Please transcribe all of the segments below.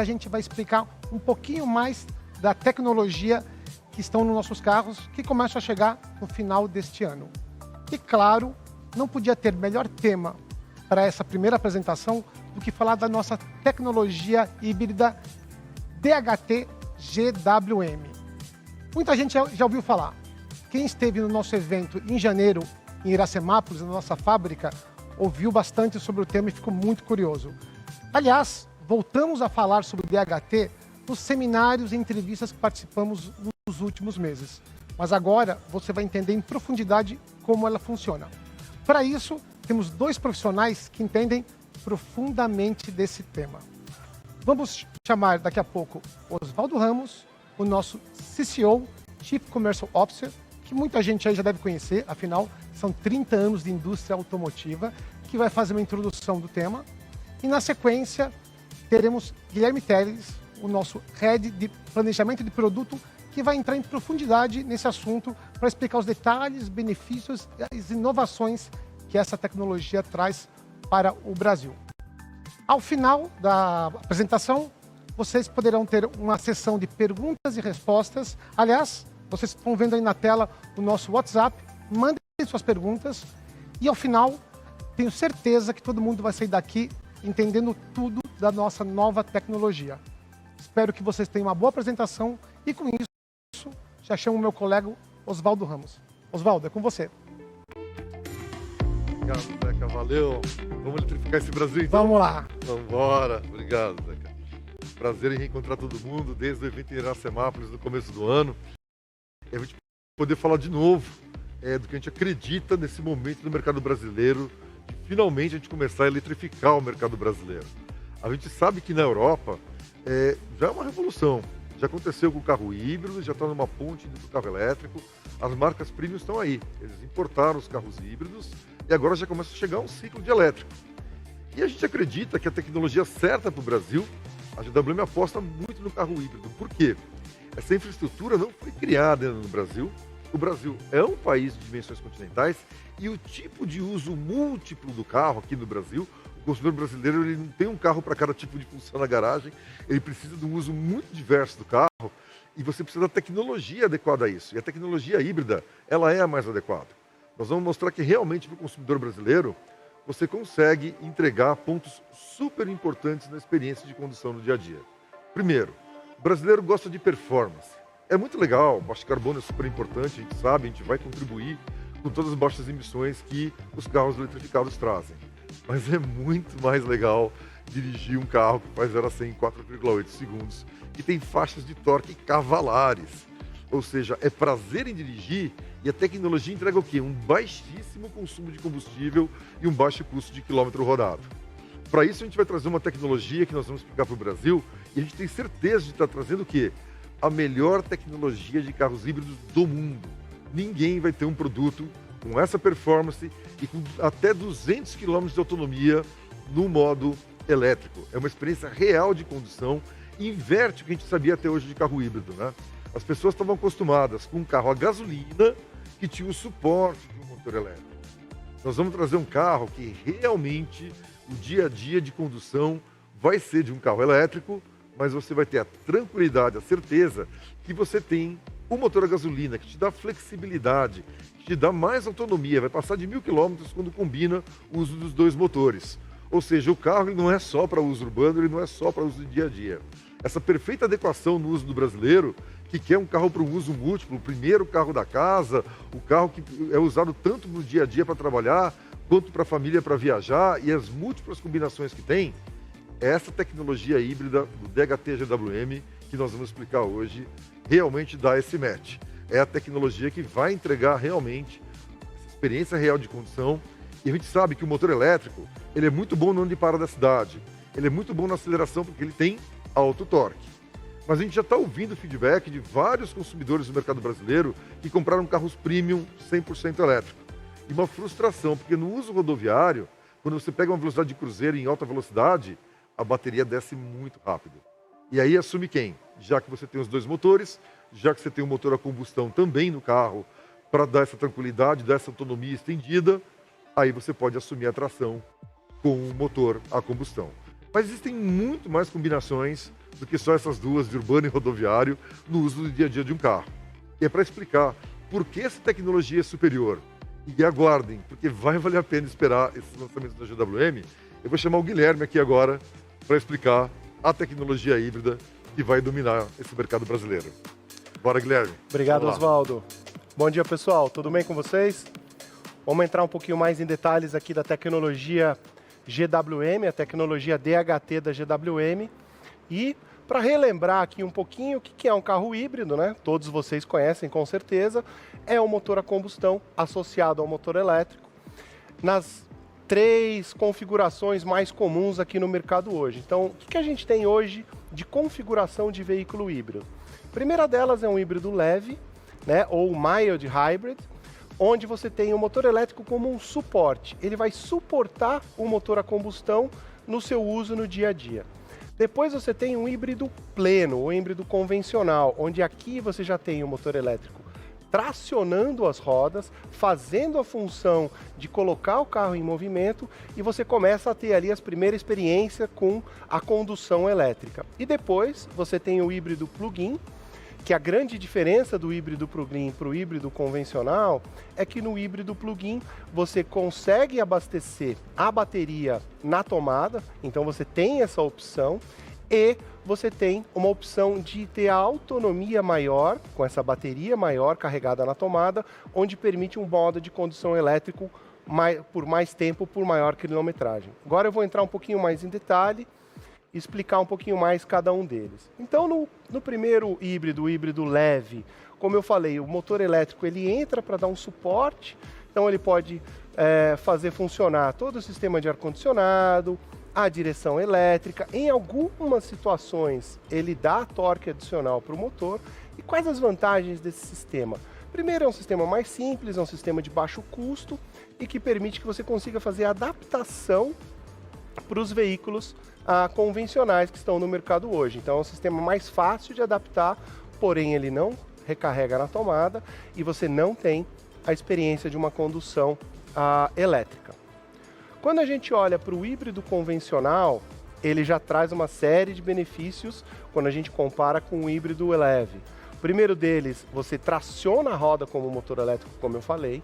a gente vai explicar um pouquinho mais da tecnologia que estão nos nossos carros, que começam a chegar no final deste ano. E claro, não podia ter melhor tema para essa primeira apresentação do que falar da nossa tecnologia híbrida DHT GWM. Muita gente já ouviu falar. Quem esteve no nosso evento em janeiro, em Iracemápolis, na nossa fábrica, ouviu bastante sobre o tema e ficou muito curioso. Aliás, voltamos a falar sobre DHT nos seminários e entrevistas que participamos nos últimos meses. Mas agora você vai entender em profundidade como ela funciona. Para isso, temos dois profissionais que entendem profundamente desse tema. Vamos chamar daqui a pouco Osvaldo Ramos, o nosso CCO, Chief Commercial Officer, que muita gente aí já deve conhecer, afinal, são 30 anos de indústria automotiva, que vai fazer uma introdução do tema. E na sequência, teremos Guilherme Teles, o nosso Head de Planejamento de Produto, que vai entrar em profundidade nesse assunto para explicar os detalhes, benefícios e as inovações que essa tecnologia traz para o Brasil. Ao final da apresentação, vocês poderão ter uma sessão de perguntas e respostas. Aliás, vocês estão vendo aí na tela o nosso WhatsApp, mandem suas perguntas e ao final, tenho certeza que todo mundo vai sair daqui entendendo tudo da nossa nova tecnologia. Espero que vocês tenham uma boa apresentação e com isso, já chamo o meu colega Osvaldo Ramos. Osvaldo, é com você. Obrigado, Zeca. Valeu. Vamos eletrificar esse Brasil, então? Vamos lá. Vamos embora. Obrigado, Zeca. Prazer em reencontrar todo mundo desde o evento em Iracemápolis no começo do ano. E a gente poder falar de novo do que a gente acredita nesse momento no mercado brasileiro, de finalmente a gente começar a eletrificar o mercado brasileiro. A gente sabe que na Europa já é uma revolução. Já aconteceu com o carro híbrido, já está numa ponte do carro elétrico. As marcas premium estão aí. Eles importaram os carros híbridos e agora já começa a chegar um ciclo de elétrico. E a gente acredita que a tecnologia certa para o Brasil, a GWM aposta muito no carro híbrido. Por quê? Essa infraestrutura não foi criada no Brasil. O Brasil é um país de dimensões continentais e o tipo de uso múltiplo do carro aqui no Brasil, o consumidor brasileiro ele não tem um carro para cada tipo de função na garagem, ele precisa de um uso muito diverso do carro e você precisa da tecnologia adequada a isso. E a tecnologia híbrida, ela é a mais adequada. Nós vamos mostrar que realmente para o consumidor brasileiro, você consegue entregar pontos super importantes na experiência de condução no dia a dia. Primeiro, o brasileiro gosta de performance. É muito legal, baixo carbono é super importante, a gente sabe, a gente vai contribuir com todas as baixas emissões que os carros eletrificados trazem. Mas é muito mais legal dirigir um carro que faz 0 a 100 em 4,8 segundos, que tem faixas de torque cavalares. Ou seja, é prazer em dirigir e a tecnologia entrega o quê? Um baixíssimo consumo de combustível e um baixo custo de quilômetro rodado. Para isso, a gente vai trazer uma tecnologia que nós vamos explicar para o Brasil e a gente tem certeza de estar trazendo o quê? A melhor tecnologia de carros híbridos do mundo. Ninguém vai ter um produto com essa performance e com até 200 km de autonomia no modo elétrico. É uma experiência real de condução e inverte o que a gente sabia até hoje de carro híbrido, né? As pessoas estavam acostumadas com um carro a gasolina que tinha o suporte de um motor elétrico. Nós vamos trazer um carro que realmente o dia a dia de condução vai ser de um carro elétrico, mas você vai ter a tranquilidade, a certeza que você tem um motor a gasolina que te dá flexibilidade, que te dá mais autonomia, vai passar de 1.000 km quando combina o uso dos dois motores. Ou seja, o carro ele não é só para uso urbano, ele não é só para uso do dia a dia. Essa perfeita adequação no uso do brasileiro, que quer um carro para um uso múltiplo, o primeiro carro da casa, o carro que é usado tanto no dia a dia para trabalhar, quanto para a família para viajar, e as múltiplas combinações que tem, essa tecnologia híbrida do DHT GWM, que nós vamos explicar hoje, realmente dá esse match. É a tecnologia que vai entregar realmente essa experiência real de condução. E a gente sabe que o motor elétrico, ele é muito bom no onde para da cidade. Ele é muito bom na aceleração porque ele tem alto torque. Mas a gente já está ouvindo feedback de vários consumidores do mercado brasileiro que compraram carros premium 100% elétrico. E uma frustração, porque no uso rodoviário, quando você pega uma velocidade de cruzeiro em alta velocidade, a bateria desce muito rápido. E aí assume quem? Já que você tem os dois motores, já que você tem um motor a combustão também no carro, para dar essa tranquilidade, dar essa autonomia estendida, aí você pode assumir a tração com o motor a combustão. Mas existem muito mais combinações do que só essas duas, de urbano e rodoviário, no uso do dia a dia de um carro. E é para explicar por que essa tecnologia é superior. E aguardem, porque vai valer a pena esperar esses lançamentos da GWM. Eu vou chamar o Guilherme aqui agora para explicar a tecnologia híbrida que vai dominar esse mercado brasileiro. Bora, Guilherme. Obrigado, Oswaldo. Bom dia, pessoal. Tudo bem com vocês? Vamos entrar um pouquinho mais em detalhes aqui da tecnologia GWM, a tecnologia DHT da GWM. E para relembrar aqui um pouquinho o que é um carro híbrido, né? Todos vocês conhecem com certeza. É um motor a combustão associado ao motor elétrico. Nas 3 configurações mais comuns aqui no mercado hoje. Então, o que a gente tem hoje de configuração de veículo híbrido? A primeira delas é um híbrido leve, né, ou mild hybrid, onde você tem o motor elétrico como um suporte. Ele vai suportar o motor a combustão no seu uso no dia a dia. Depois você tem um híbrido pleno, ou híbrido convencional, onde aqui você já tem o motor elétrico tracionando as rodas, fazendo a função de colocar o carro em movimento, e você começa a ter ali as primeiras experiências com a condução elétrica. E depois você tem o híbrido plug-in, que a grande diferença do híbrido plug-in para o híbrido convencional é que no híbrido plug-in você consegue abastecer a bateria na tomada, então você tem essa opção, e você tem uma opção de ter a autonomia maior, com essa bateria maior carregada na tomada, onde permite um modo de condução elétrico por mais tempo, por maior quilometragem. Agora eu vou entrar um pouquinho mais em detalhe e explicar um pouquinho mais cada um deles. Então, no primeiro híbrido, o híbrido leve, como eu falei, o motor elétrico ele entra para dar um suporte, então ele pode fazer funcionar todo o sistema de ar-condicionado, a direção elétrica. Em algumas situações, ele dá torque adicional para o motor. E quais as vantagens desse sistema? Primeiro, é um sistema mais simples, é um sistema de baixo custo e que permite que você consiga fazer adaptação para os veículos convencionais que estão no mercado hoje. Então, é um sistema mais fácil de adaptar, porém ele não recarrega na tomada e você não tem a experiência de uma condução elétrica. Quando a gente olha para o híbrido convencional, ele já traz uma série de benefícios quando a gente compara com o híbrido leve. O primeiro deles, você traciona a roda como motor elétrico, como eu falei.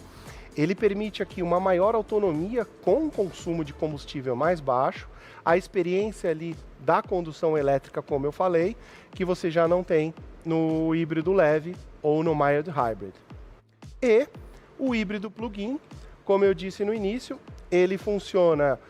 Ele permite aqui uma maior autonomia com um consumo de combustível mais baixo, a experiência ali da condução elétrica, como eu falei, que você já não tem no híbrido leve ou no mild hybrid. E o híbrido plug-in, como eu disse no início, ele funciona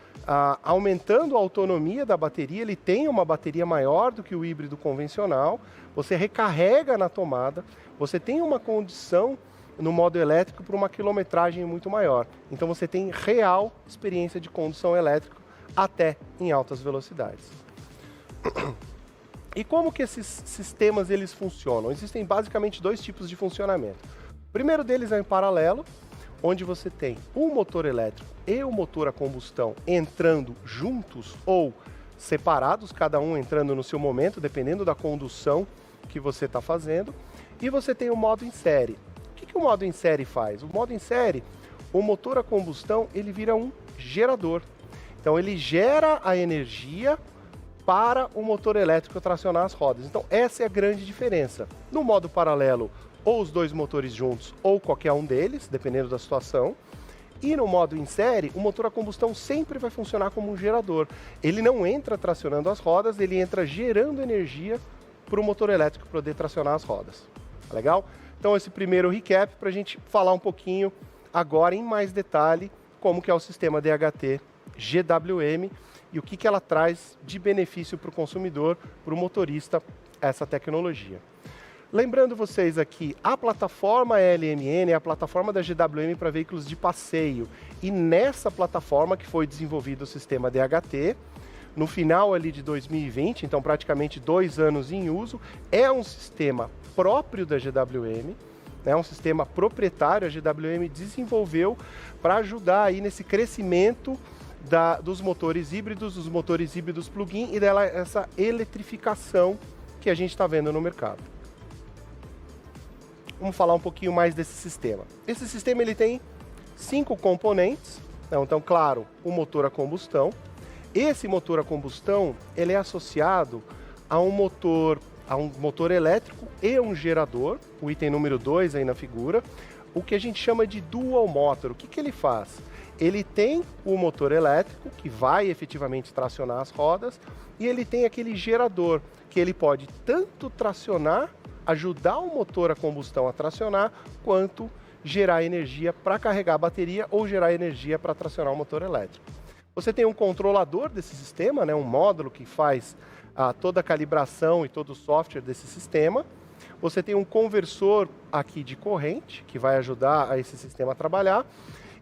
aumentando a autonomia da bateria, ele tem uma bateria maior do que o híbrido convencional, você recarrega na tomada, você tem uma condição no modo elétrico para uma quilometragem muito maior. Então você tem real experiência de condução elétrica até em altas velocidades. E como que esses sistemas eles funcionam? Existem basicamente 2 tipos de funcionamento. O primeiro deles é em paralelo, onde você tem o motor elétrico e o motor a combustão entrando juntos ou separados, cada um entrando no seu momento, dependendo da condução que você está fazendo. E você tem o modo em série. O que o modo em série faz? O modo em série, o motor a combustão, ele vira um gerador. Então ele gera a energia para o motor elétrico tracionar as rodas. Então essa é a grande diferença. No modo paralelo, ou os 2 motores juntos, ou qualquer um deles, dependendo da situação. E no modo em série, o motor a combustão sempre vai funcionar como um gerador. Ele não entra tracionando as rodas, ele entra gerando energia para o motor elétrico poder tracionar as rodas. Tá legal? Então esse primeiro recap para a gente falar um pouquinho agora em mais detalhe como que é o sistema DHT GWM e o que ela traz de benefício para o consumidor, para o motorista, essa tecnologia. Lembrando vocês aqui, a plataforma LMN é a plataforma da GWM para veículos de passeio. E nessa plataforma que foi desenvolvido o sistema DHT, no final ali de 2020, então praticamente 2 anos em uso, é um sistema próprio da GWM, é um sistema proprietário, a GWM desenvolveu para ajudar aí nesse crescimento dos motores híbridos plug-in e essa eletrificação que a gente está vendo no mercado. Vamos falar um pouquinho mais desse sistema. Esse sistema ele tem 5 componentes. Então, claro, o motor a combustão. Esse motor a combustão ele é associado a um motor elétrico e um gerador, o item número 2 aí na figura, o que a gente chama de dual motor. O que ele faz? Ele tem o motor elétrico, que vai efetivamente tracionar as rodas, e ele tem aquele gerador, que ele pode tanto tracionar, ajudar o motor a combustão a tracionar, quanto gerar energia para carregar a bateria ou gerar energia para tracionar o motor elétrico. Você tem um controlador desse sistema, né, um módulo que faz toda a calibração e todo o software desse sistema. Você tem um conversor aqui de corrente, que vai ajudar a esse sistema a trabalhar.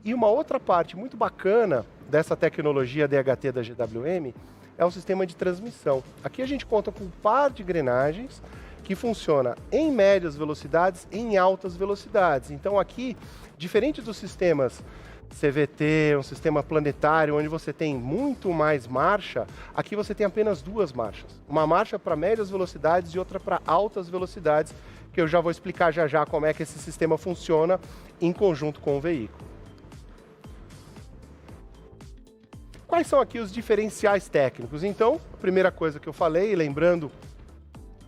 E uma outra parte muito bacana dessa tecnologia DHT da GWM é o sistema de transmissão. Aqui a gente conta com um par de engrenagens que funciona em médias velocidades e em altas velocidades. Então aqui, diferente dos sistemas CVT, um sistema planetário, onde você tem muito mais marcha, aqui você tem apenas 2 marchas. Uma marcha para médias velocidades e outra para altas velocidades, que eu já vou explicar já como é que esse sistema funciona em conjunto com o veículo. Quais são aqui os diferenciais técnicos? Então, a primeira coisa que eu falei, lembrando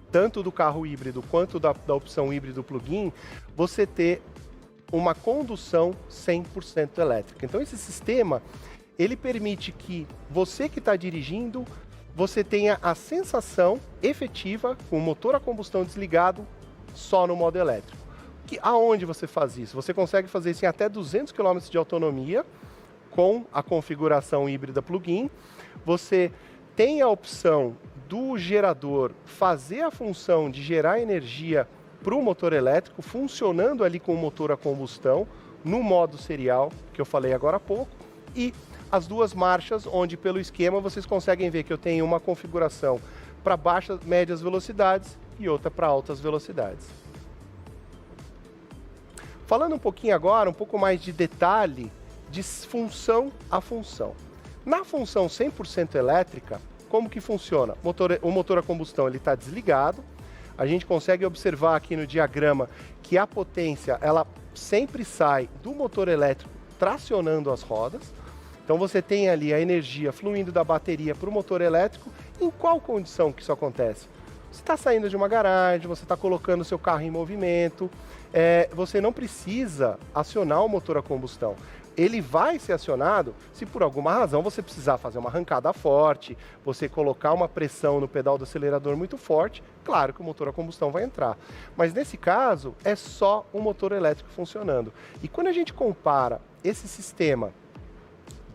tanto do carro híbrido quanto da opção híbrido plug-in, você ter uma condução 100% elétrica. Então esse sistema, ele permite que você que está dirigindo, você tenha a sensação efetiva com o motor a combustão desligado só no modo elétrico. Aonde você faz isso? Você consegue fazer isso em até 200 km de autonomia com a configuração híbrida plug-in. Você tem a opção do gerador fazer a função de gerar energia para o motor elétrico, funcionando ali com o motor a combustão, no modo serial, que eu falei agora há pouco, e as 2 marchas, onde pelo esquema vocês conseguem ver que eu tenho uma configuração para baixas, médias velocidades e outra para altas velocidades. Falando um pouquinho agora, um pouco mais de detalhe, de função a função. Na função 100% elétrica, como que funciona? O motor a combustão está desligado. A gente consegue observar aqui no diagrama que a potência ela sempre sai do motor elétrico tracionando as rodas. Então você tem ali a energia fluindo da bateria para o motor elétrico. Em qual condição que isso acontece? Você está saindo de uma garagem, você está colocando o seu carro em movimento, você não precisa acionar o motor a combustão. Ele vai ser acionado se por alguma razão você precisar fazer uma arrancada forte, você colocar uma pressão no pedal do acelerador muito forte, claro que o motor a combustão vai entrar. Mas nesse caso, é só o motor elétrico funcionando. E quando a gente compara esse sistema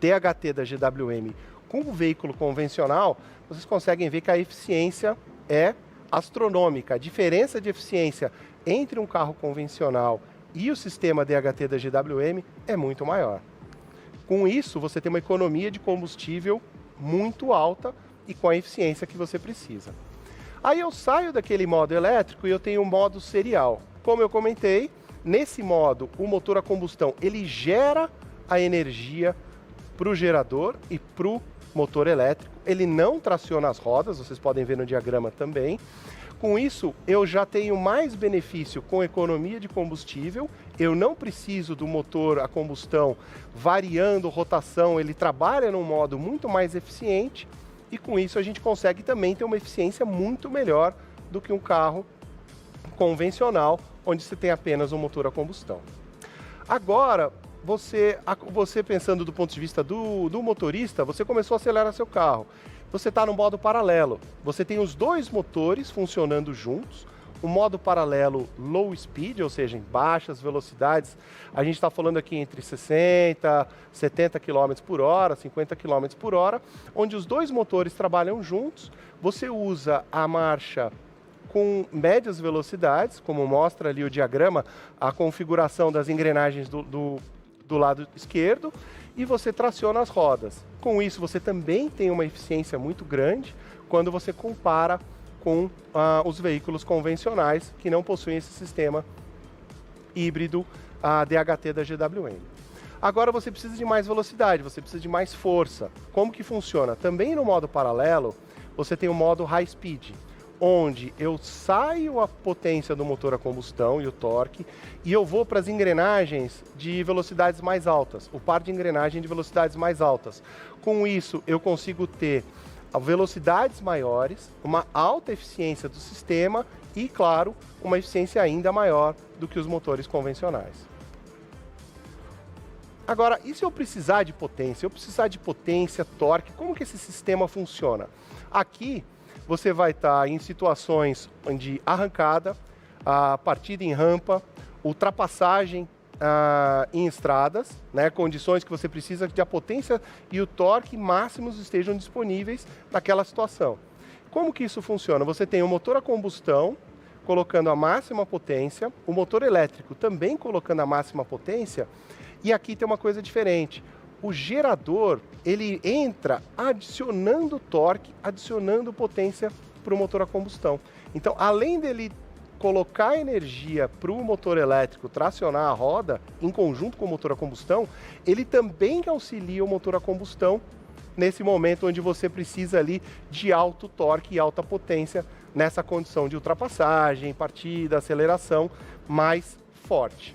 DHT da GWM com o veículo convencional, vocês conseguem ver que a eficiência é astronômica. A diferença de eficiência entre um carro convencional e o sistema DHT da GWM é muito maior. Com isso, você tem uma economia de combustível muito alta e com a eficiência que você precisa. Aí eu saio daquele modo elétrico e eu tenho um modo serial. Como eu comentei, nesse modo, o motor a combustão, ele gera a energia para o gerador e para o motor elétrico. Ele não traciona as rodas, vocês podem ver no diagrama também. Com isso, eu já tenho mais benefício com economia de combustível, eu não preciso do motor a combustão variando rotação, ele trabalha num modo muito mais eficiente e com isso a gente consegue também ter uma eficiência muito melhor do que um carro convencional, onde você tem apenas um motor a combustão. Agora, você pensando do ponto de vista do motorista, você começou a acelerar seu carro. Você está no modo paralelo. Você tem os 2 motores funcionando juntos. O modo paralelo low speed, ou seja, em baixas velocidades. A gente está falando aqui entre 60, 70 km por hora, 50 km por hora, onde os 2 motores trabalham juntos. Você usa a marcha com médias velocidades, como mostra ali o diagrama, a configuração das engrenagens do lado esquerdo, e você traciona as rodas. Com isso, você também tem uma eficiência muito grande quando você compara com os veículos convencionais que não possuem esse sistema híbrido DHT da GWM. Agora você precisa de mais velocidade, você precisa de mais força. Como que funciona? Também no modo paralelo, você tem o modo high speed, onde eu saio a potência do motor a combustão e o torque e eu vou para as engrenagens de velocidades mais altas, o par de engrenagem de velocidades mais altas. Com isso, eu consigo ter velocidades maiores, uma alta eficiência do sistema e, claro, uma eficiência ainda maior do que os motores convencionais. Agora, e se eu precisar de potência? Eu precisar de potência, torque, como que esse sistema funciona? Aqui, você vai estar em situações de arrancada, partida em rampa, ultrapassagem em estradas, né, condições que você precisa que a potência e o torque máximos estejam disponíveis naquela situação. Como que isso funciona? Você tem o motor a combustão, colocando a máxima potência, o motor elétrico também colocando a máxima potência, e aqui tem uma coisa diferente. O gerador, ele entra adicionando torque, adicionando potência para o motor a combustão. Então, além dele colocar energia para o motor elétrico tracionar a roda, em conjunto com o motor a combustão, ele também auxilia o motor a combustão nesse momento onde você precisa ali de alto torque e alta potência nessa condição de ultrapassagem, partida, aceleração mais forte.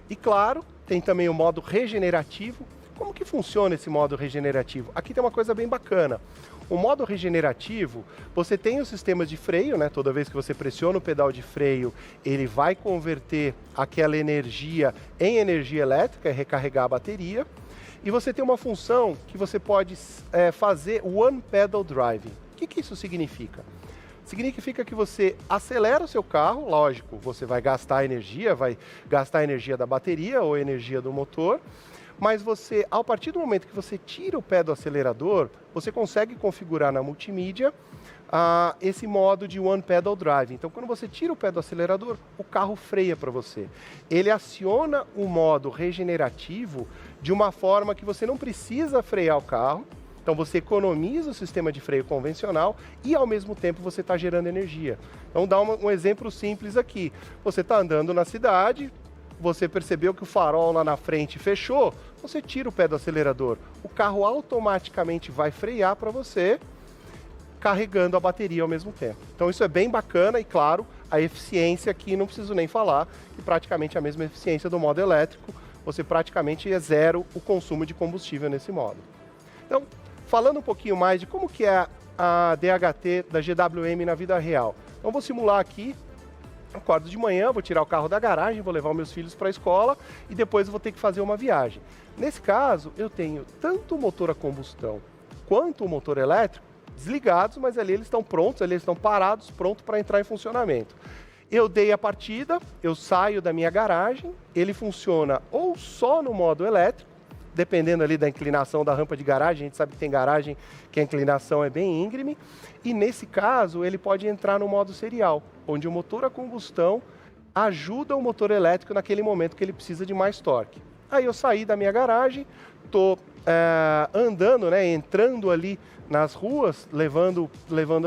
E claro, tem também o modo regenerativo. Como que funciona esse modo regenerativo? Aqui tem uma coisa bem bacana. O modo regenerativo, você tem o sistema de freio, né? Toda vez que você pressiona o pedal de freio, ele vai converter aquela energia em energia elétrica e recarregar a bateria. E você tem uma função que você pode fazer One Pedal Driving. O que isso significa? Significa que você acelera o seu carro, lógico, você vai gastar energia da bateria ou energia do motor, mas você, a partir do momento que você tira o pé do acelerador, você consegue configurar na multimídia esse modo de One Pedal Drive. Então, quando você tira o pé do acelerador, o carro freia para você. Ele aciona o modo regenerativo de uma forma que você não precisa frear o carro. Então, você economiza o sistema de freio convencional e, ao mesmo tempo, você está gerando energia. Então, dá um exemplo simples aqui. Você está andando na cidade, você percebeu que o farol lá na frente fechou, você tira o pé do acelerador. O carro automaticamente vai frear para você, carregando a bateria ao mesmo tempo. Então, isso é bem bacana e, claro, a eficiência aqui, não preciso nem falar, que praticamente é a mesma eficiência do modo elétrico. Você praticamente é zero o consumo de combustível nesse modo. Então, falando um pouquinho mais de como que é a DHT da GWM na vida real. Então, vou simular aqui, acordo de manhã, vou tirar o carro da garagem, vou levar os meus filhos para a escola e depois eu vou ter que fazer uma viagem. Nesse caso, eu tenho tanto o motor a combustão quanto o motor elétrico desligados, mas ali eles estão prontos, ali eles estão parados, prontos para entrar em funcionamento. Eu dei a partida, eu saio da minha garagem, ele funciona ou só no modo elétrico, dependendo ali da inclinação da rampa de garagem, a gente sabe que tem garagem que a inclinação é bem íngreme, e nesse caso ele pode entrar no modo serial, onde o motor a combustão ajuda o motor elétrico naquele momento que ele precisa de mais torque. Aí eu saí da minha garagem, estou andando, né, entrando ali nas ruas, levando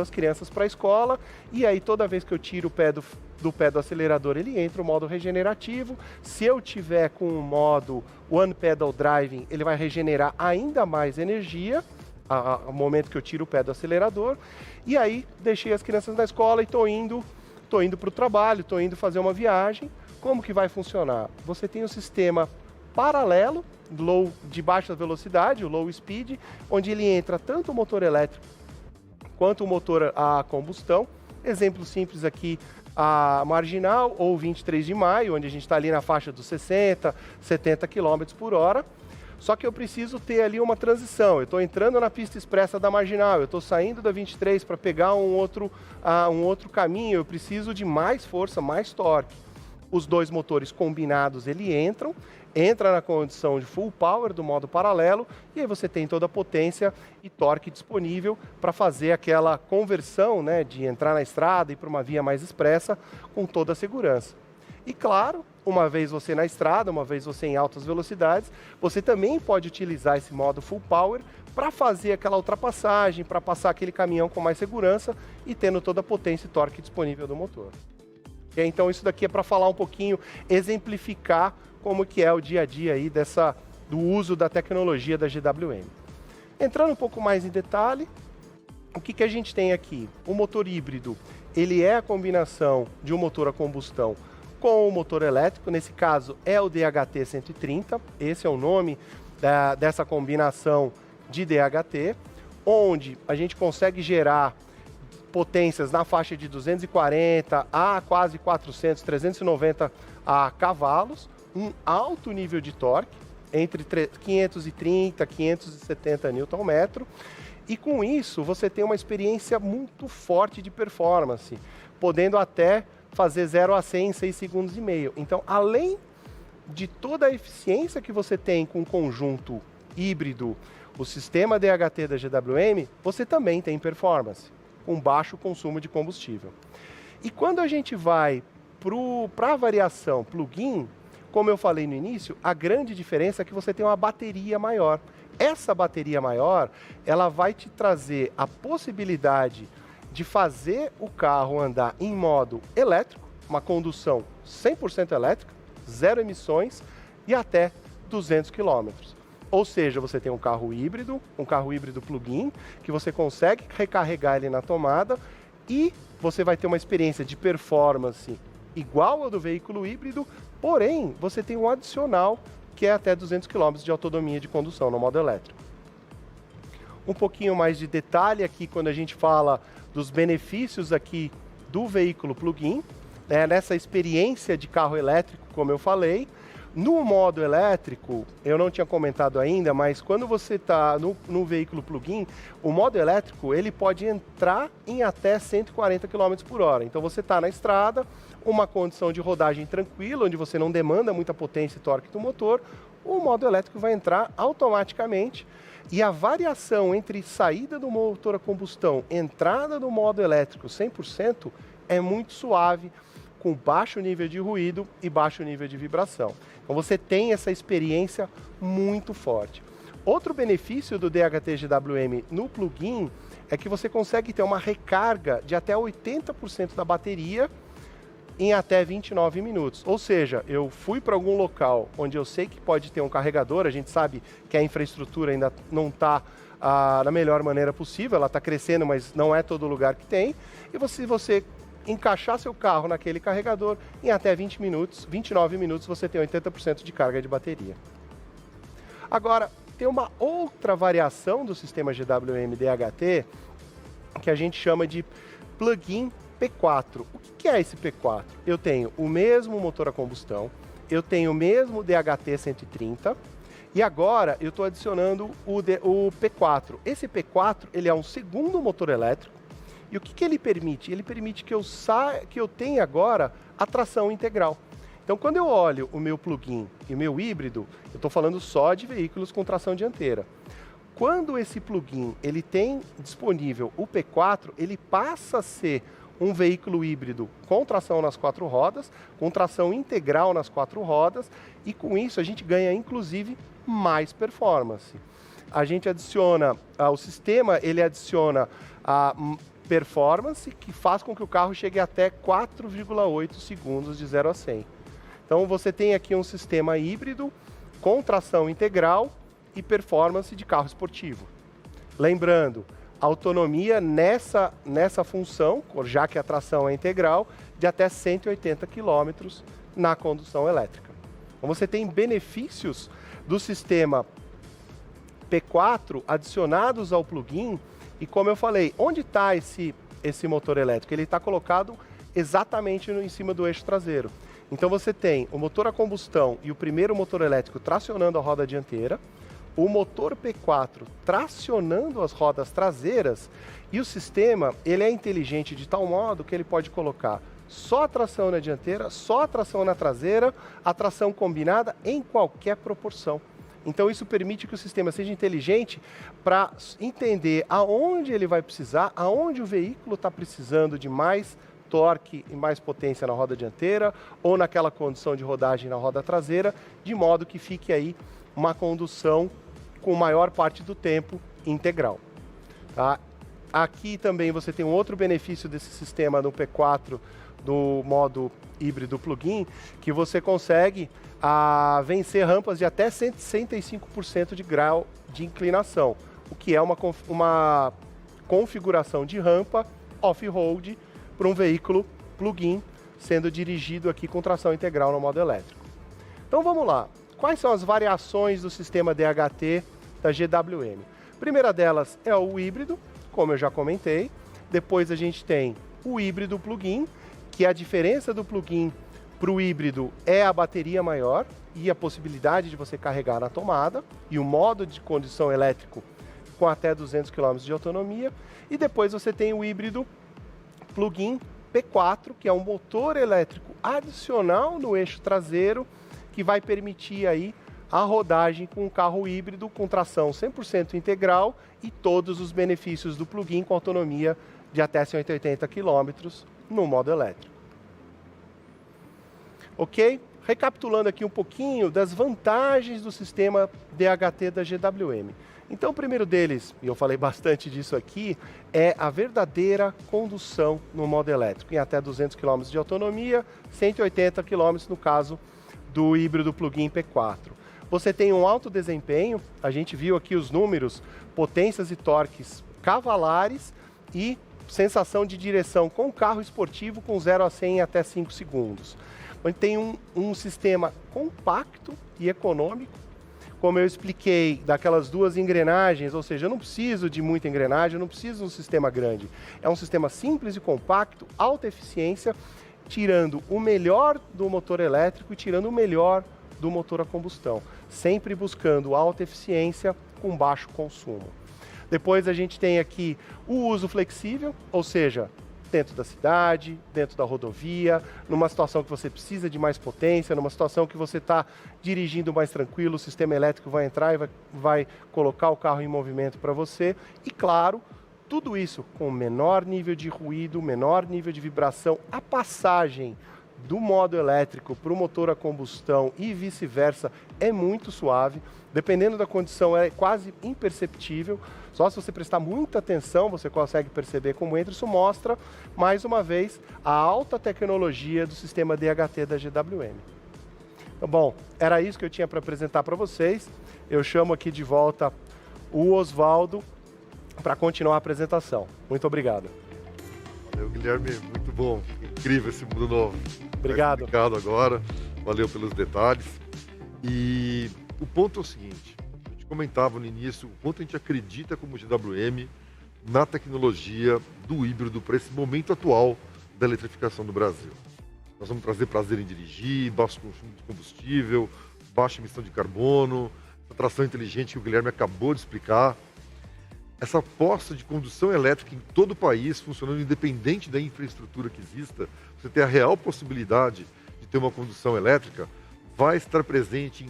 as crianças para a escola, e aí toda vez que eu tiro o pé do pé do acelerador, ele entra o modo regenerativo. Se eu tiver com o modo One Pedal Driving, ele vai regenerar ainda mais energia ao momento que eu tiro o pé do acelerador. E aí deixei as crianças na escola e estou indo para o trabalho, estou indo fazer uma viagem. Como que vai funcionar? Você tem um sistema paralelo, de baixa velocidade, o low speed, onde ele entra tanto o motor elétrico quanto o motor a combustão. Exemplo simples aqui, a Marginal ou 23 de Maio, onde a gente está ali na faixa dos 60, 70 km por hora. Só que eu preciso ter ali uma transição. Eu estou entrando na pista expressa da Marginal, eu estou saindo da 23 para pegar um outro caminho, eu preciso de mais força, mais torque. Os dois motores combinados, ele entra na condição de full power do modo paralelo, e aí você tem toda a potência e torque disponível para fazer aquela conversão, né, de entrar na estrada e para uma via mais expressa com toda a segurança. E claro, uma vez você na estrada, uma vez você em altas velocidades, você também pode utilizar esse modo full power para fazer aquela ultrapassagem, para passar aquele caminhão com mais segurança e tendo toda a potência e torque disponível do motor. Então isso daqui é para falar um pouquinho, exemplificar como que é o dia a dia aí do uso da tecnologia da GWM. Entrando um pouco mais em detalhe, o que a gente tem aqui? O motor híbrido, ele é a combinação de um motor a combustão com o motor elétrico, nesse caso é o DHT-130, esse é o nome dessa combinação de DHT. onde a gente consegue gerar potências na faixa de 240 a quase 400, 390 cavalos, um alto nível de torque, entre 530 e 570 Nm, e com isso você tem uma experiência muito forte de performance, podendo até fazer 0 a 100 em 6,5 segundos. Então, além de toda a eficiência que você tem com o conjunto híbrido, o sistema DHT da GWM, você também tem performance, com baixo consumo de combustível. E quando a gente vai para a variação plug-in, como eu falei no início, a grande diferença é que você tem uma bateria maior. Essa bateria maior, ela vai te trazer a possibilidade de fazer o carro andar em modo elétrico, uma condução 100% elétrica, zero emissões e até 200 km. Ou seja, você tem um carro híbrido plug-in, que você consegue recarregar ele na tomada e você vai ter uma experiência de performance igual ao do veículo híbrido, porém, você tem um adicional que é até 200 km de autonomia de condução no modo elétrico. Um pouquinho mais de detalhe aqui quando a gente fala dos benefícios aqui do veículo plug-in, né, nessa experiência de carro elétrico, como eu falei. No modo elétrico, eu não tinha comentado ainda, mas quando você está no veículo plug-in, o modo elétrico ele pode entrar em até 140 km por hora. Então você está na estrada, uma condição de rodagem tranquila, onde você não demanda muita potência e torque do motor, o modo elétrico vai entrar automaticamente e a variação entre saída do motor a combustão, entrada do modo elétrico 100% é muito suave, com baixo nível de ruído e baixo nível de vibração. Então você tem essa experiência muito forte. Outro benefício do DHT GWM no plug-in é que você consegue ter uma recarga de até 80% da bateria em até 29 minutos. Ou seja, eu fui para algum local onde eu sei que pode ter um carregador, a gente sabe que a infraestrutura ainda não está da melhor maneira possível, ela está crescendo, mas não é todo lugar que tem. E você encaixar seu carro naquele carregador, em até 29 minutos, você tem 80% de carga de bateria. Agora, tem uma outra variação do sistema GWM DHT, que a gente chama de plug-in P4. O que é esse P4? Eu tenho o mesmo motor a combustão, eu tenho o mesmo DHT 130, e agora eu estou adicionando o P4. Esse P4 ele é um segundo motor elétrico. E o que ele permite? Ele permite que eu tenha agora a tração integral. Então, quando eu olho o meu plug-in e o meu híbrido, eu estou falando só de veículos com tração dianteira. Quando esse plug-in ele tem disponível o P4, ele passa a ser um veículo híbrido com tração nas 4 rodas, com tração integral nas 4 rodas, e com isso a gente ganha, inclusive, mais performance. A gente adiciona, o sistema ele adiciona a performance, que faz com que o carro chegue até 4,8 segundos de 0 a 100. Então você tem aqui um sistema híbrido com tração integral e performance de carro esportivo. Lembrando, autonomia nessa função, já que a tração é integral, de até 180 km na condução elétrica. Então você tem benefícios do sistema P4 adicionados ao plug-in. E como eu falei, onde está esse motor elétrico? Ele está colocado exatamente em cima do eixo traseiro. Então você tem o motor a combustão e o primeiro motor elétrico tracionando a roda dianteira, o motor P4 tracionando as rodas traseiras, e o sistema ele é inteligente de tal modo que ele pode colocar só a tração na dianteira, só a tração na traseira, a tração combinada em qualquer proporção. Então isso permite que o sistema seja inteligente para entender aonde ele vai precisar, aonde o veículo está precisando de mais torque e mais potência na roda dianteira ou naquela condição de rodagem na roda traseira, de modo que fique aí uma condução com maior parte do tempo integral. Tá? Aqui também você tem um outro benefício desse sistema no P4 do modo híbrido plug-in, que você consegue vencer rampas de até 165% de grau de inclinação, o que é uma configuração de rampa off-road para um veículo plug-in sendo dirigido aqui com tração integral no modo elétrico. Então vamos lá, quais são as variações do sistema DHT da GWM? A primeira delas é o híbrido, como eu já comentei. Depois a gente tem o híbrido plug-in, que a diferença do plug-in para o híbrido é a bateria maior e a possibilidade de você carregar na tomada e o modo de condução elétrico com até 200 km de autonomia. E depois você tem o híbrido plug-in P4, que é um motor elétrico adicional no eixo traseiro, que vai permitir aí a rodagem com um carro híbrido com tração 100% integral e todos os benefícios do plug-in com autonomia de até 180 km no modo elétrico. Ok? Recapitulando aqui um pouquinho das vantagens do sistema DHT da GWM. Então, o primeiro deles, e eu falei bastante disso aqui, é a verdadeira condução no modo elétrico, em até 200 km de autonomia, 180 km no caso do híbrido plug-in P4. Você tem um alto desempenho, a gente viu aqui os números, potências e torques cavalares e sensação de direção com carro esportivo com 0 a 100 em até 5 segundos. Tem um sistema compacto e econômico, como eu expliquei, daquelas duas engrenagens, ou seja, eu não preciso de muita engrenagem, eu não preciso de um sistema grande. É um sistema simples e compacto, alta eficiência, tirando o melhor do motor elétrico e tirando o melhor do motor a combustão, sempre buscando alta eficiência com baixo consumo. Depois a gente tem aqui o uso flexível, ou seja, dentro da cidade, dentro da rodovia, numa situação que você precisa de mais potência, numa situação que você está dirigindo mais tranquilo, o sistema elétrico vai entrar e vai colocar o carro em movimento para você. E claro, tudo isso com menor nível de ruído, menor nível de vibração, a passagem do modo elétrico para o motor a combustão e vice-versa é muito suave. Dependendo da condição, é quase imperceptível. Só se você prestar muita atenção, você consegue perceber como entra. Isso mostra, mais uma vez, a alta tecnologia do sistema DHT da GWM. Então, bom, era isso que eu tinha para apresentar para vocês. Eu chamo aqui de volta o Oswaldo para continuar a apresentação. Muito obrigado. Valeu, Guilherme. Muito bom. Incrível esse mundo novo. Obrigado. Obrigado agora. Valeu pelos detalhes. E o ponto é o seguinte, a gente comentava no início o quanto a gente acredita como GWM na tecnologia do híbrido para esse momento atual da eletrificação do Brasil. Nós vamos trazer prazer em dirigir, baixo consumo de combustível, baixa emissão de carbono, essa tração inteligente que o Guilherme acabou de explicar. Essa aposta de condução elétrica em todo o país, funcionando independente da infraestrutura que exista, você ter a real possibilidade de ter uma condução elétrica, vai estar presente em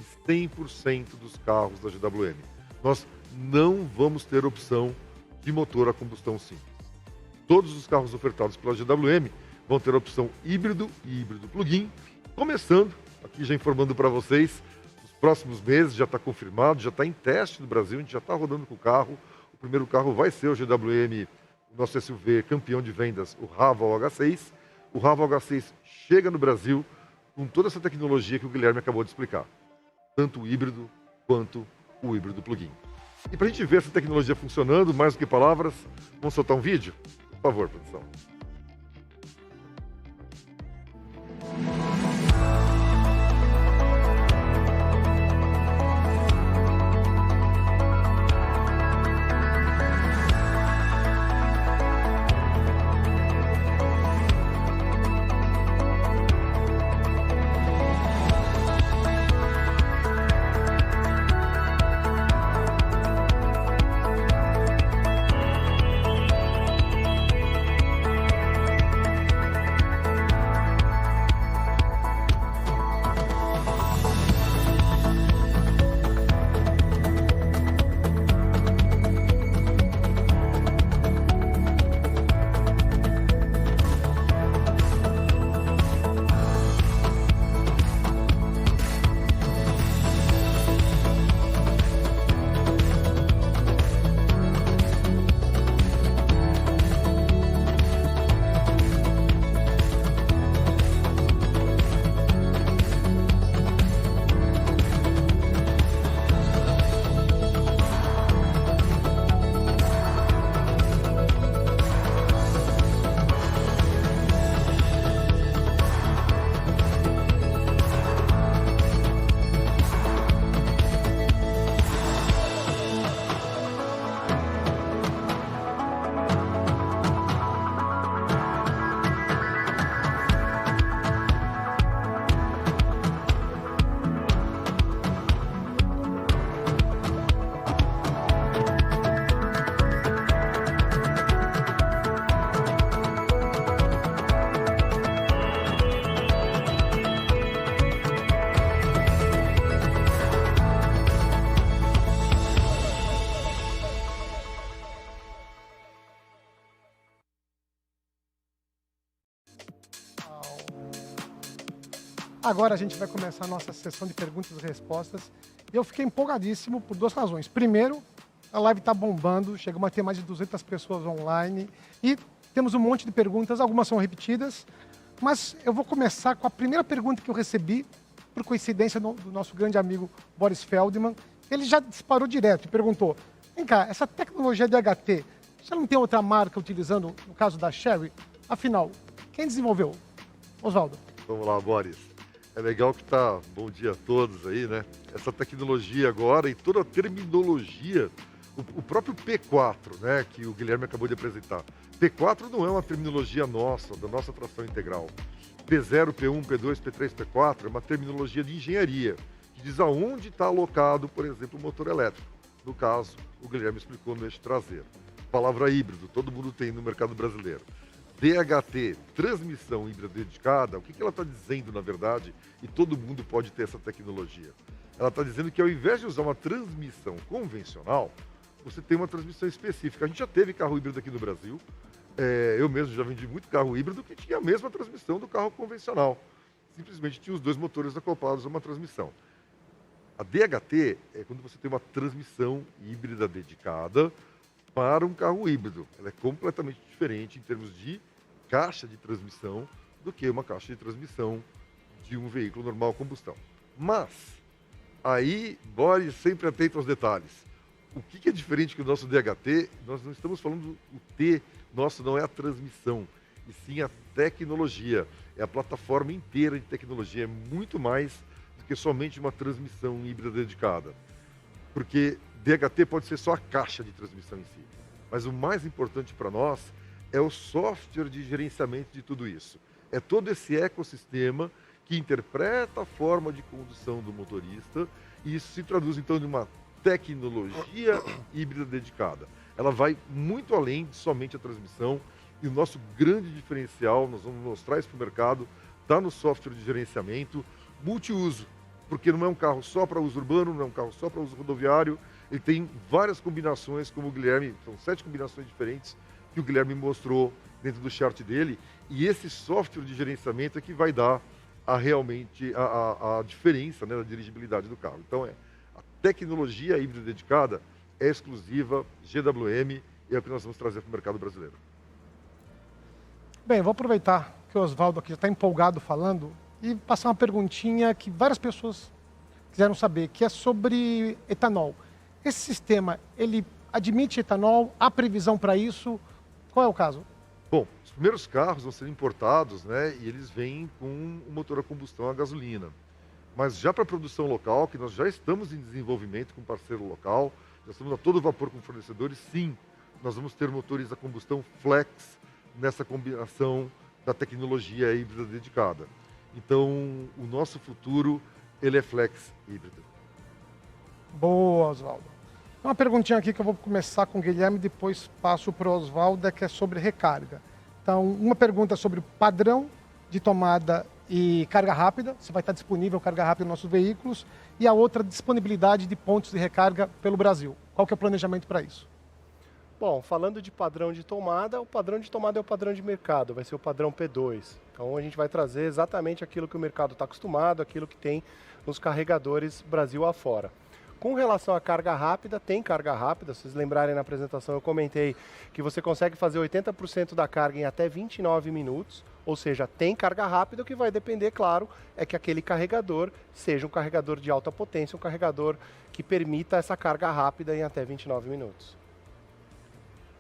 100% dos carros da GWM. Nós não vamos ter opção de motor a combustão simples. Todos os carros ofertados pela GWM vão ter a opção híbrido e híbrido plug-in, começando, aqui já informando para vocês, nos próximos meses, já está confirmado, já está em teste no Brasil, a gente já está rodando com o carro. O primeiro carro vai ser o GWM, o nosso SUV campeão de vendas, o Raval H6. O Raval H6 chega no Brasil com toda essa tecnologia que o Guilherme acabou de explicar. Tanto o híbrido quanto o híbrido plug-in. E para a gente ver essa tecnologia funcionando, mais do que palavras, vamos soltar um vídeo? Por favor, produção. Agora a gente vai começar a nossa sessão de perguntas e respostas. Eu fiquei empolgadíssimo por duas razões. Primeiro, a live está bombando, chegamos a ter mais de 200 pessoas online e temos um monte de perguntas, algumas são repetidas, mas eu vou começar com a primeira pergunta que eu recebi, por coincidência, do nosso grande amigo Boris Feldman. Ele já disparou direto e perguntou: vem cá, essa tecnologia DHT, já não tem outra marca utilizando, no caso da Sherry? Afinal, quem desenvolveu? Oswaldo. Vamos lá, Boris. É legal que tá, bom dia a todos aí, né? Essa tecnologia agora e toda a terminologia, o próprio P4, né, que o Guilherme acabou de apresentar. P4 não é uma terminologia nossa, da nossa tração integral. P0, P1, P2, P3, P4 é uma terminologia de engenharia, que diz aonde está alocado, por exemplo, o motor elétrico. No caso, o Guilherme explicou no eixo traseiro. Palavra híbrido, todo mundo tem no mercado brasileiro. DHT, transmissão híbrida dedicada, o que ela está dizendo, na verdade, e todo mundo pode ter essa tecnologia? Ela está dizendo que ao invés de usar uma transmissão convencional, você tem uma transmissão específica. A gente já teve carro híbrido aqui no Brasil, eu mesmo já vendi muito carro híbrido que tinha a mesma transmissão do carro convencional. Simplesmente tinha os dois motores acoplados a uma transmissão. A DHT é quando você tem uma transmissão híbrida dedicada para um carro híbrido. Ela é completamente diferente em termos de caixa de transmissão do que uma caixa de transmissão de um veículo normal a combustão. Mas, aí, Boris sempre atento aos detalhes. O que é diferente que o nosso DHT? Nós não estamos falando o T, nosso não é a transmissão, e sim a tecnologia. É a plataforma inteira de tecnologia, é muito mais do que somente uma transmissão híbrida dedicada. Porque DHT pode ser só a caixa de transmissão em si. Mas o mais importante para nós é o software de gerenciamento de tudo isso. É todo esse ecossistema que interpreta a forma de condução do motorista e isso se traduz então em uma tecnologia híbrida dedicada. Ela vai muito além de somente a transmissão e o nosso grande diferencial, nós vamos mostrar isso para o mercado, está no software de gerenciamento multiuso, porque não é um carro só para uso urbano, não é um carro só para uso rodoviário, ele tem várias combinações, como o Guilherme, são 7 combinações diferentes que o Guilherme mostrou dentro do chart dele, e esse software de gerenciamento é que vai dar realmente a diferença, né, da dirigibilidade do carro. Então a tecnologia híbrida dedicada é exclusiva GWM e é o que nós vamos trazer para o mercado brasileiro. Bem, vou aproveitar que o Oswaldo aqui já está empolgado falando e passar uma perguntinha que várias pessoas quiseram saber, que é sobre etanol. Esse sistema, ele admite etanol? Há previsão para isso? Qual é o caso? Bom, os primeiros carros vão ser importados, né, e eles vêm com um motor a combustão a gasolina. Mas já para a produção local, que nós já estamos em desenvolvimento com parceiro local, já estamos a todo vapor com fornecedores, sim, nós vamos ter motores a combustão flex nessa combinação da tecnologia híbrida dedicada. Então, o nosso futuro, ele é flex híbrido. Boa, Oswaldo. Uma perguntinha aqui que eu vou começar com o Guilherme e depois passo para o Oswaldo, que é sobre recarga. Então, uma pergunta sobre o padrão de tomada e carga rápida, se vai estar disponível carga rápida nos nossos veículos, e a outra, disponibilidade de pontos de recarga pelo Brasil. Qual que é o planejamento para isso? Bom, falando de padrão de tomada, o padrão de tomada é o padrão de mercado, vai ser o padrão P2. Então a gente vai trazer exatamente aquilo que o mercado está acostumado, aquilo que tem nos carregadores Brasil afora. Com relação à carga rápida, tem carga rápida. Se vocês lembrarem na apresentação, eu comentei que você consegue fazer 80% da carga em até 29 minutos, ou seja, tem carga rápida. O que vai depender, claro, é que aquele carregador seja um carregador de alta potência, um carregador que permita essa carga rápida em até 29 minutos.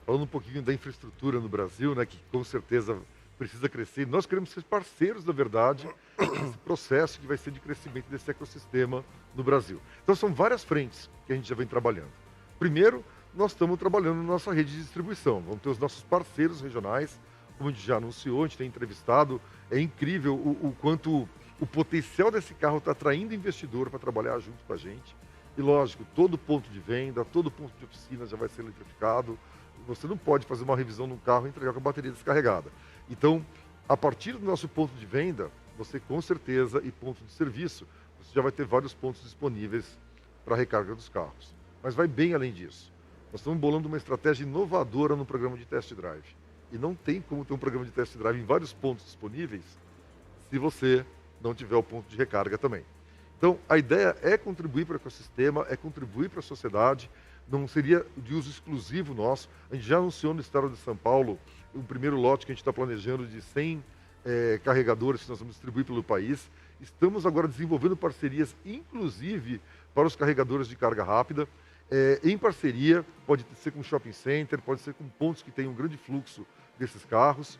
Falando um pouquinho da infraestrutura no Brasil, né, que com certeza precisa crescer, nós queremos ser parceiros, na verdade, nesse processo que vai ser de crescimento desse ecossistema no Brasil. Então são várias frentes que a gente já vem trabalhando. Primeiro, nós estamos trabalhando na nossa rede de distribuição. Vamos ter os nossos parceiros regionais, como a gente já anunciou, a gente tem entrevistado. É incrível o quanto o potencial desse carro está atraindo investidor para trabalhar junto com a gente. E lógico, todo ponto de venda, todo ponto de oficina já vai ser eletrificado. Você não pode fazer uma revisão num carro e entregar com a bateria descarregada. Então, a partir do nosso ponto de venda, você com certeza, e ponto de serviço, você já vai ter vários pontos disponíveis para a recarga dos carros. Mas vai bem além disso. Nós estamos bolando uma estratégia inovadora no programa de test drive. E não tem como ter um programa de test drive em vários pontos disponíveis se você não tiver o ponto de recarga também. Então, a ideia é contribuir para o ecossistema, é contribuir para a sociedade, não seria de uso exclusivo nosso. A gente já anunciou no estado de São Paulo o primeiro lote que a gente está planejando de 100 carregadores que nós vamos distribuir pelo país. Estamos agora desenvolvendo parcerias, inclusive para os carregadores de carga rápida, em parceria, pode ser com shopping center, pode ser com pontos que tenham um grande fluxo desses carros.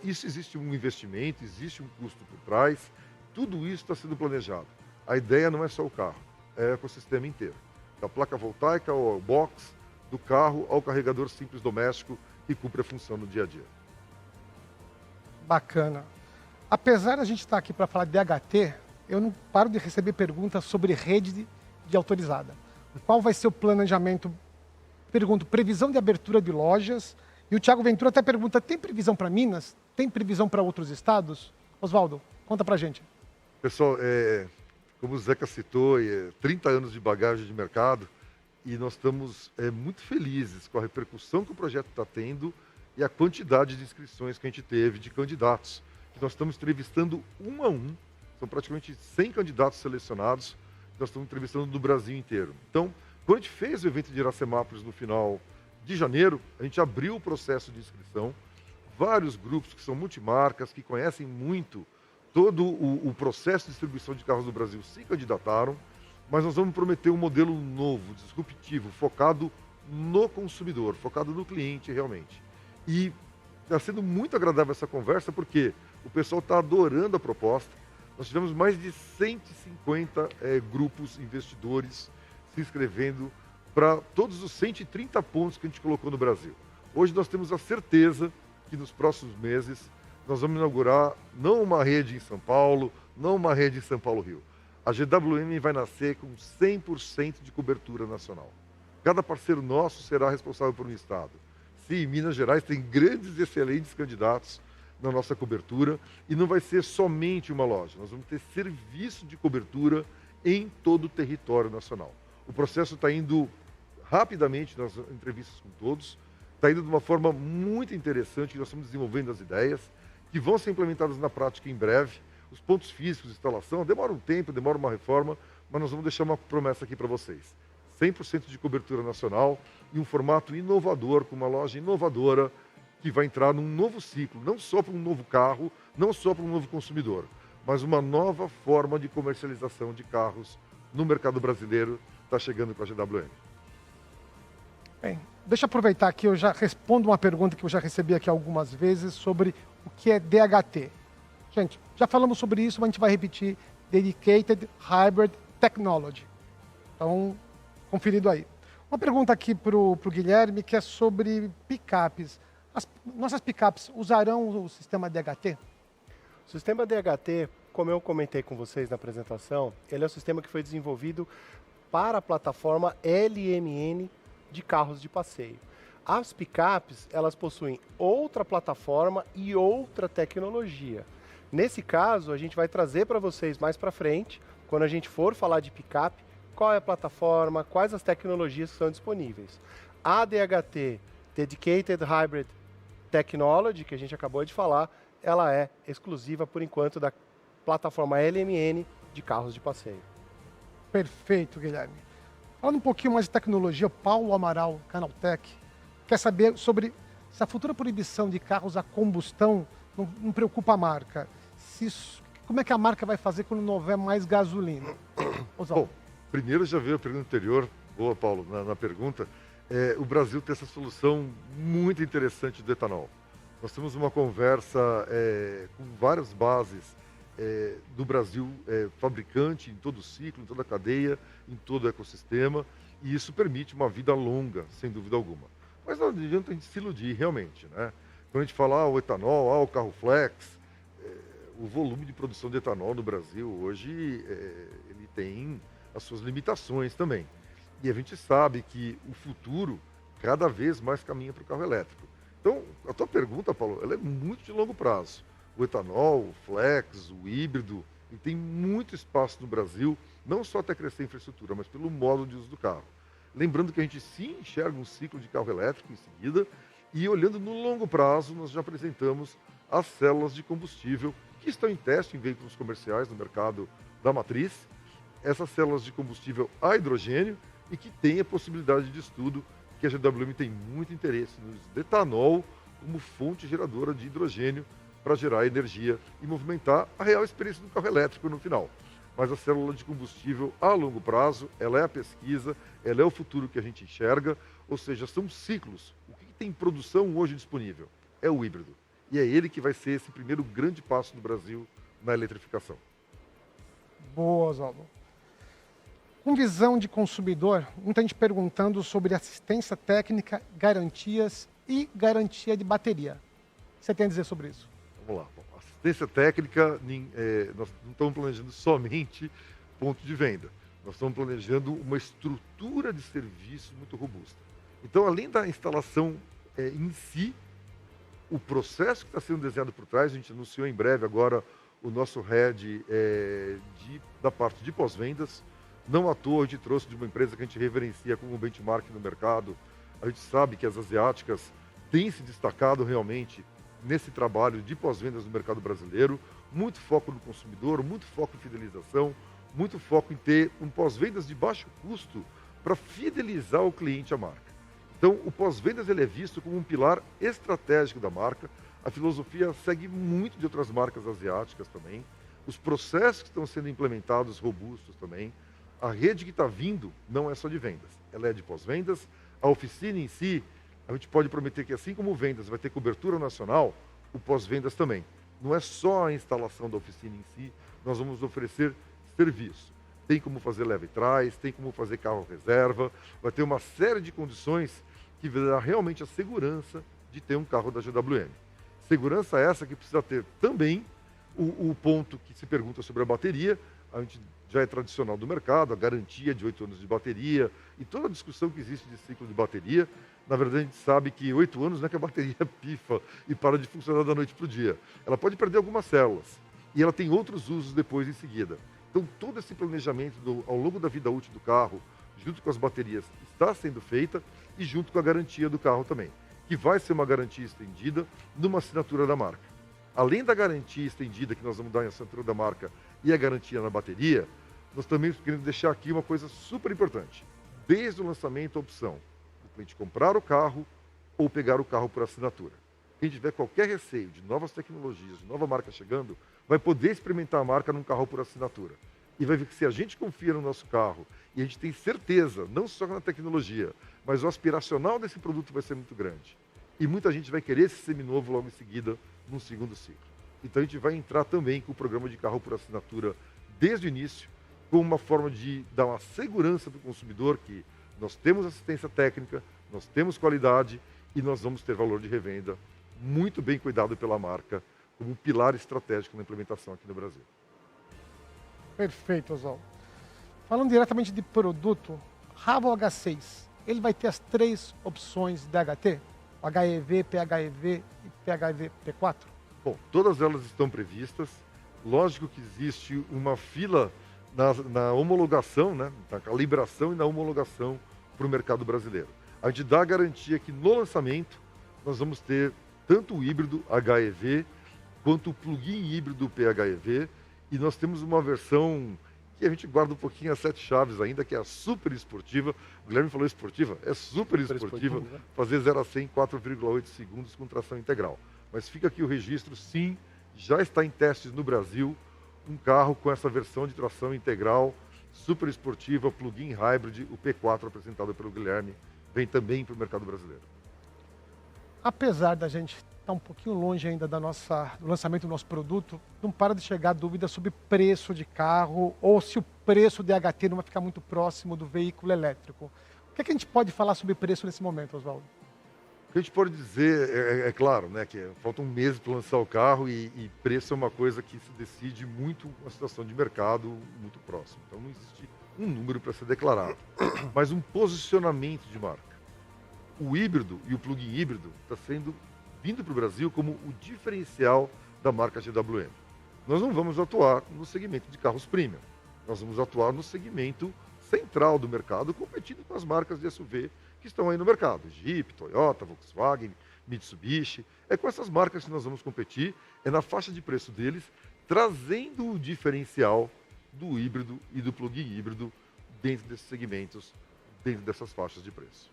Isso existe um investimento, existe um custo por trás, tudo isso está sendo planejado. A ideia não é só o carro, é o ecossistema inteiro. Da placa voltaica ao box, do carro ao carregador simples doméstico que cumpre a função no dia a dia. Bacana. Apesar de a gente estar aqui para falar de DHT, eu não paro de receber perguntas sobre rede de autorizada. Qual vai ser o planejamento? Pergunto, previsão de abertura de lojas. E o Thiago Ventura até pergunta, tem previsão para Minas? Tem previsão para outros estados? Oswaldo, conta para a gente. Pessoal, como o Zeca citou, 30 anos de bagagem de mercado e nós estamos muito felizes com a repercussão que o projeto está tendo e a quantidade de inscrições que a gente teve de candidatos. Nós estamos entrevistando um a um, são praticamente 100 candidatos selecionados, nós estamos entrevistando do Brasil inteiro. Então, quando a gente fez o evento de Iracemápolis no final de janeiro, a gente abriu o processo de inscrição, vários grupos que são multimarcas, que conhecem muito todo o processo de distribuição de carros do Brasil se candidataram, mas nós vamos prometer um modelo novo, disruptivo, focado no consumidor, focado no cliente realmente. E está sendo muito agradável essa conversa porque o pessoal está adorando a proposta. Nós tivemos mais de 150 grupos investidores se inscrevendo para todos os 130 pontos que a gente colocou no Brasil. Hoje nós temos a certeza que nos próximos meses nós vamos inaugurar não uma rede em São Paulo, não uma rede em São Paulo-Rio. A GWM vai nascer com 100% de cobertura nacional. Cada parceiro nosso será responsável por um estado. Sim, Minas Gerais tem grandes e excelentes candidatos na nossa cobertura e não vai ser somente uma loja, nós vamos ter serviço de cobertura em todo o território nacional. O processo está indo rapidamente nas entrevistas com todos, está indo de uma forma muito interessante, nós estamos desenvolvendo as ideias que vão ser implementadas na prática em breve. Os pontos físicos de instalação demora um tempo, demora uma reforma, mas nós vamos deixar uma promessa aqui para vocês. 100% de cobertura nacional e um formato inovador, com uma loja inovadora que vai entrar num novo ciclo, não só para um novo carro, não só para um novo consumidor, mas uma nova forma de comercialização de carros no mercado brasileiro está chegando com a GWM. Bem, deixa eu aproveitar aqui, eu já respondo uma pergunta que eu já recebi aqui algumas vezes sobre o que é DHT. Gente, já falamos sobre isso, mas a gente vai repetir. Dedicated Hybrid Technology. Então, conferido aí. Uma pergunta aqui para o Guilherme, que é sobre picapes. As nossas picapes usarão o sistema DHT? O sistema DHT, como eu comentei com vocês na apresentação, ele é um sistema que foi desenvolvido para a plataforma LMN de carros de passeio. As picapes, elas possuem outra plataforma e outra tecnologia. Nesse caso, a gente vai trazer para vocês mais para frente, quando a gente for falar de picape, qual é a plataforma, quais as tecnologias que são disponíveis. A DHT, Dedicated Hybrid Technology, que a gente acabou de falar, ela é exclusiva, por enquanto, da plataforma LMN de carros de passeio. Perfeito, Guilherme. Falando um pouquinho mais de tecnologia, Paulo Amaral, Canaltech, quer saber sobre se a futura proibição de carros a combustão não preocupa a marca. Como é que a marca vai fazer quando não houver mais gasolina? Bom, primeiro já veio a pergunta anterior, boa, Paulo, na pergunta. O Brasil tem essa solução muito interessante do etanol. Nós temos uma conversa com várias bases do Brasil, fabricante em todo o ciclo, em toda a cadeia, em todo o ecossistema, e isso permite uma vida longa, sem dúvida alguma. Mas não adianta a gente se iludir, realmente, né? Quando a gente fala o etanol, o carro flex, o volume de produção de etanol no Brasil hoje, ele tem as suas limitações também. E a gente sabe que o futuro cada vez mais caminha para o carro elétrico. Então, a tua pergunta, Paulo, ela é muito de longo prazo. O etanol, o flex, o híbrido, ele tem muito espaço no Brasil, não só até crescer a infraestrutura, mas pelo modo de uso do carro. Lembrando que a gente sim enxerga um ciclo de carro elétrico em seguida, e olhando no longo prazo, nós já apresentamos as células de combustível, que estão em teste em veículos comerciais no mercado da matriz, essas células de combustível a hidrogênio e que tem a possibilidade de estudo que a GWM tem muito interesse no uso de etanol como fonte geradora de hidrogênio para gerar energia e movimentar a real experiência do carro elétrico no final. Mas a célula de combustível a longo prazo, ela é a pesquisa, ela é o futuro que a gente enxerga, ou seja, são ciclos. O que tem em produção hoje disponível? É o híbrido. E é ele que vai ser esse primeiro grande passo do Brasil na eletrificação. Boa, Oswaldo. Com visão de consumidor, muita gente perguntando sobre assistência técnica, garantias e garantia de bateria. O que você tem a dizer sobre isso? Vamos lá. Bom, assistência técnica, nós não estamos planejando somente ponto de venda. Nós estamos planejando uma estrutura de serviço muito robusta. Então, além da instalação em si, o processo que está sendo desenhado por trás, a gente anunciou em breve agora o nosso head da parte de pós-vendas. Não à toa a gente trouxe de uma empresa que a gente reverencia como benchmark no mercado. A gente sabe que as asiáticas têm se destacado realmente nesse trabalho de pós-vendas no mercado brasileiro. Muito foco no consumidor, muito foco em fidelização, muito foco em ter um pós-vendas de baixo custo para fidelizar o cliente à marca. Então, o pós-vendas ele é visto como um pilar estratégico da marca. A filosofia segue muito de outras marcas asiáticas também. Os processos que estão sendo implementados robustos também. A rede que está vindo não é só de vendas, ela é de pós-vendas. A oficina em si, a gente pode prometer que assim como vendas vai ter cobertura nacional, o pós-vendas também. Não é só a instalação da oficina em si, nós vamos oferecer serviço. Tem como fazer leve trás, tem como fazer carro reserva, vai ter uma série de condições que vai dar realmente a segurança de ter um carro da GWM. Segurança essa que precisa ter também o ponto que se pergunta sobre a bateria. A gente já é tradicional do mercado, a garantia de 8 anos de bateria e toda a discussão que existe de ciclo de bateria. Na verdade, a gente sabe que 8 anos não é que a bateria pifa e para de funcionar da noite para o dia. Ela pode perder algumas células e ela tem outros usos depois em seguida. Então, todo esse planejamento ao longo da vida útil do carro, junto com as baterias, está sendo feita e junto com a garantia do carro também, que vai ser uma garantia estendida numa assinatura da marca. Além da garantia estendida que nós vamos dar em assinatura da marca e a garantia na bateria, nós também queremos deixar aqui uma coisa super importante. Desde o lançamento, a opção do cliente comprar o carro ou pegar o carro por assinatura. Quem tiver qualquer receio de novas tecnologias, de nova marca chegando, vai poder experimentar a marca num carro por assinatura. E vai ver que se a gente confia no nosso carro e a gente tem certeza, não só na tecnologia, mas o aspiracional desse produto vai ser muito grande. E muita gente vai querer esse seminovo logo em seguida, num segundo ciclo. Então a gente vai entrar também com o programa de carro por assinatura desde o início, como uma forma de dar uma segurança para o consumidor que nós temos assistência técnica, nós temos qualidade e nós vamos ter valor de revenda muito bem cuidado pela marca, como um pilar estratégico na implementação aqui no Brasil. Perfeito, Oswaldo. Falando diretamente de produto, Ravo H6, ele vai ter as 3 opções DHT? HEV, PHEV e PHEV P4? Bom, todas elas estão previstas. Lógico que existe uma fila na homologação, né, na calibração e na homologação para o mercado brasileiro. A gente dá a garantia que no lançamento nós vamos ter tanto o híbrido HEV quanto o plug-in híbrido PHEV e nós temos uma versão que a gente guarda um pouquinho as 7 chaves ainda, que é a super esportiva. O Guilherme falou esportiva, é super esportiva, né? fazer 0 a 100 em 4,8 segundos com tração integral. Mas fica aqui o registro, sim, já está em testes no Brasil, um carro com essa versão de tração integral, super esportiva, plug-in hybrid, o P4 apresentado pelo Guilherme, vem também para o mercado brasileiro. Apesar da gente estar um pouquinho longe ainda do lançamento do nosso produto, não para de chegar dúvida sobre preço de carro ou se o preço DHT não vai ficar muito próximo do veículo elétrico. O que a gente pode falar sobre preço nesse momento, Oswaldo? O que a gente pode dizer, é claro, né, que falta um mês para lançar o carro e preço é uma coisa que se decide muito uma situação de mercado muito próximo. Então não existe um número para ser declarado, mas um posicionamento de marca. O híbrido e o plug-in híbrido está vindo para o Brasil como o diferencial da marca GWM. Nós não vamos atuar no segmento de carros premium, nós vamos atuar no segmento central do mercado, competindo com as marcas de SUV que estão aí no mercado. Jeep, Toyota, Volkswagen, Mitsubishi. É com essas marcas que nós vamos competir, é na faixa de preço deles trazendo o diferencial do híbrido e do plug-in híbrido dentro desses segmentos, dentro dessas faixas de preço.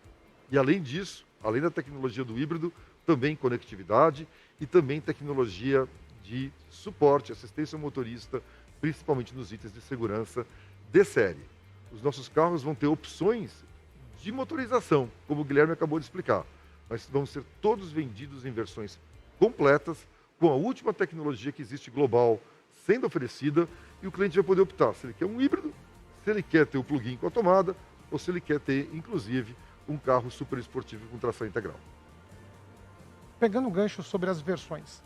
E além disso, além da tecnologia do híbrido, também conectividade e também tecnologia de suporte, assistência ao motorista, principalmente nos itens de segurança de série. Os nossos carros vão ter opções de motorização, como o Guilherme acabou de explicar, mas vão ser todos vendidos em versões completas, com a última tecnologia que existe global sendo oferecida, e o cliente vai poder optar se ele quer um híbrido, se ele quer ter o plug-in com a tomada, ou se ele quer ter, inclusive, um carro super esportivo com tração integral. Pegando o gancho sobre as versões,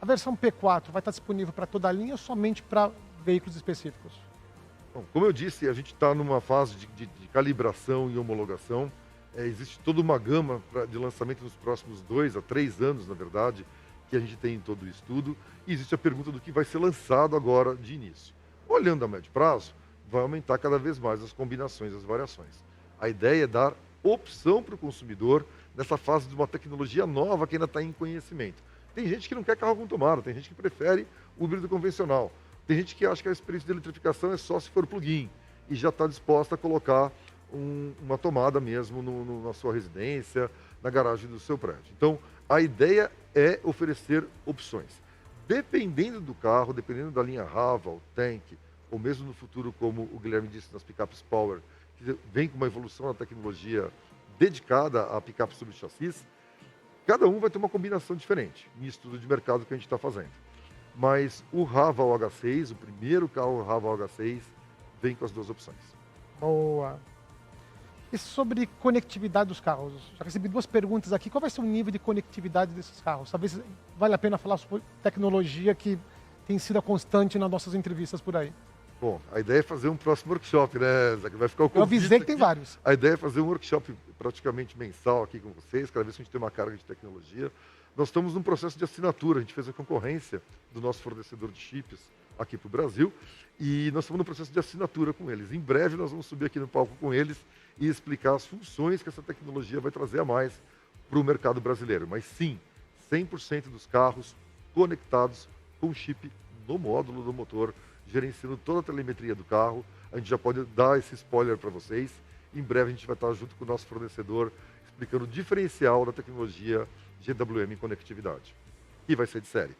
a versão P4 vai estar disponível para toda a linha ou somente para veículos específicos? Bom, como eu disse, a gente está numa fase de calibração e homologação. Existe toda uma gama de lançamento nos próximos 2 a 3 anos, na verdade, que a gente tem em todo o estudo. E existe a pergunta do que vai ser lançado agora de início. Olhando a médio prazo, vai aumentar cada vez mais as combinações, as variações. A ideia é dar opção para o consumidor nessa fase de uma tecnologia nova que ainda está em conhecimento. Tem gente que não quer carro com tomada, tem gente que prefere o híbrido convencional. Tem gente que acha que a experiência de eletrificação é só se for plug-in e já está disposta a colocar uma tomada mesmo na sua residência, na garagem do seu prédio. Então, a ideia é oferecer opções. Dependendo do carro, dependendo da linha Raval, Tank, ou mesmo no futuro, como o Guilherme disse, nas picapes Power, que vem com uma evolução na tecnologia dedicada a picapes sobre chassis, cada um vai ter uma combinação diferente, em estudo de mercado que a gente está fazendo. Mas o Raval H6, o primeiro carro Raval H6, vem com as duas opções. Boa. E sobre conectividade dos carros? Já recebi 2 perguntas aqui. Qual vai ser o nível de conectividade desses carros? Talvez vale a pena falar sobre tecnologia que tem sido a constante nas nossas entrevistas por aí. Bom, a ideia é fazer um próximo workshop, né, Zé? Vai ficar o convite. Eu avisei que tem aqui. vários. A ideia é fazer um workshop praticamente mensal aqui com vocês, cada vez que a gente tem uma carga de tecnologia. Nós estamos num processo de assinatura, a gente fez a concorrência do nosso fornecedor de chips aqui para o Brasil, e nós estamos no processo de assinatura com eles. Em breve nós vamos subir aqui no palco com eles e explicar as funções que essa tecnologia vai trazer a mais para o mercado brasileiro. Mas sim, 100% dos carros conectados com chip no módulo do motor, gerenciando toda a telemetria do carro. A gente já pode dar esse spoiler para vocês. Em breve a gente vai estar junto com o nosso fornecedor explicando o diferencial da tecnologia GWM em conectividade, que vai ser de série.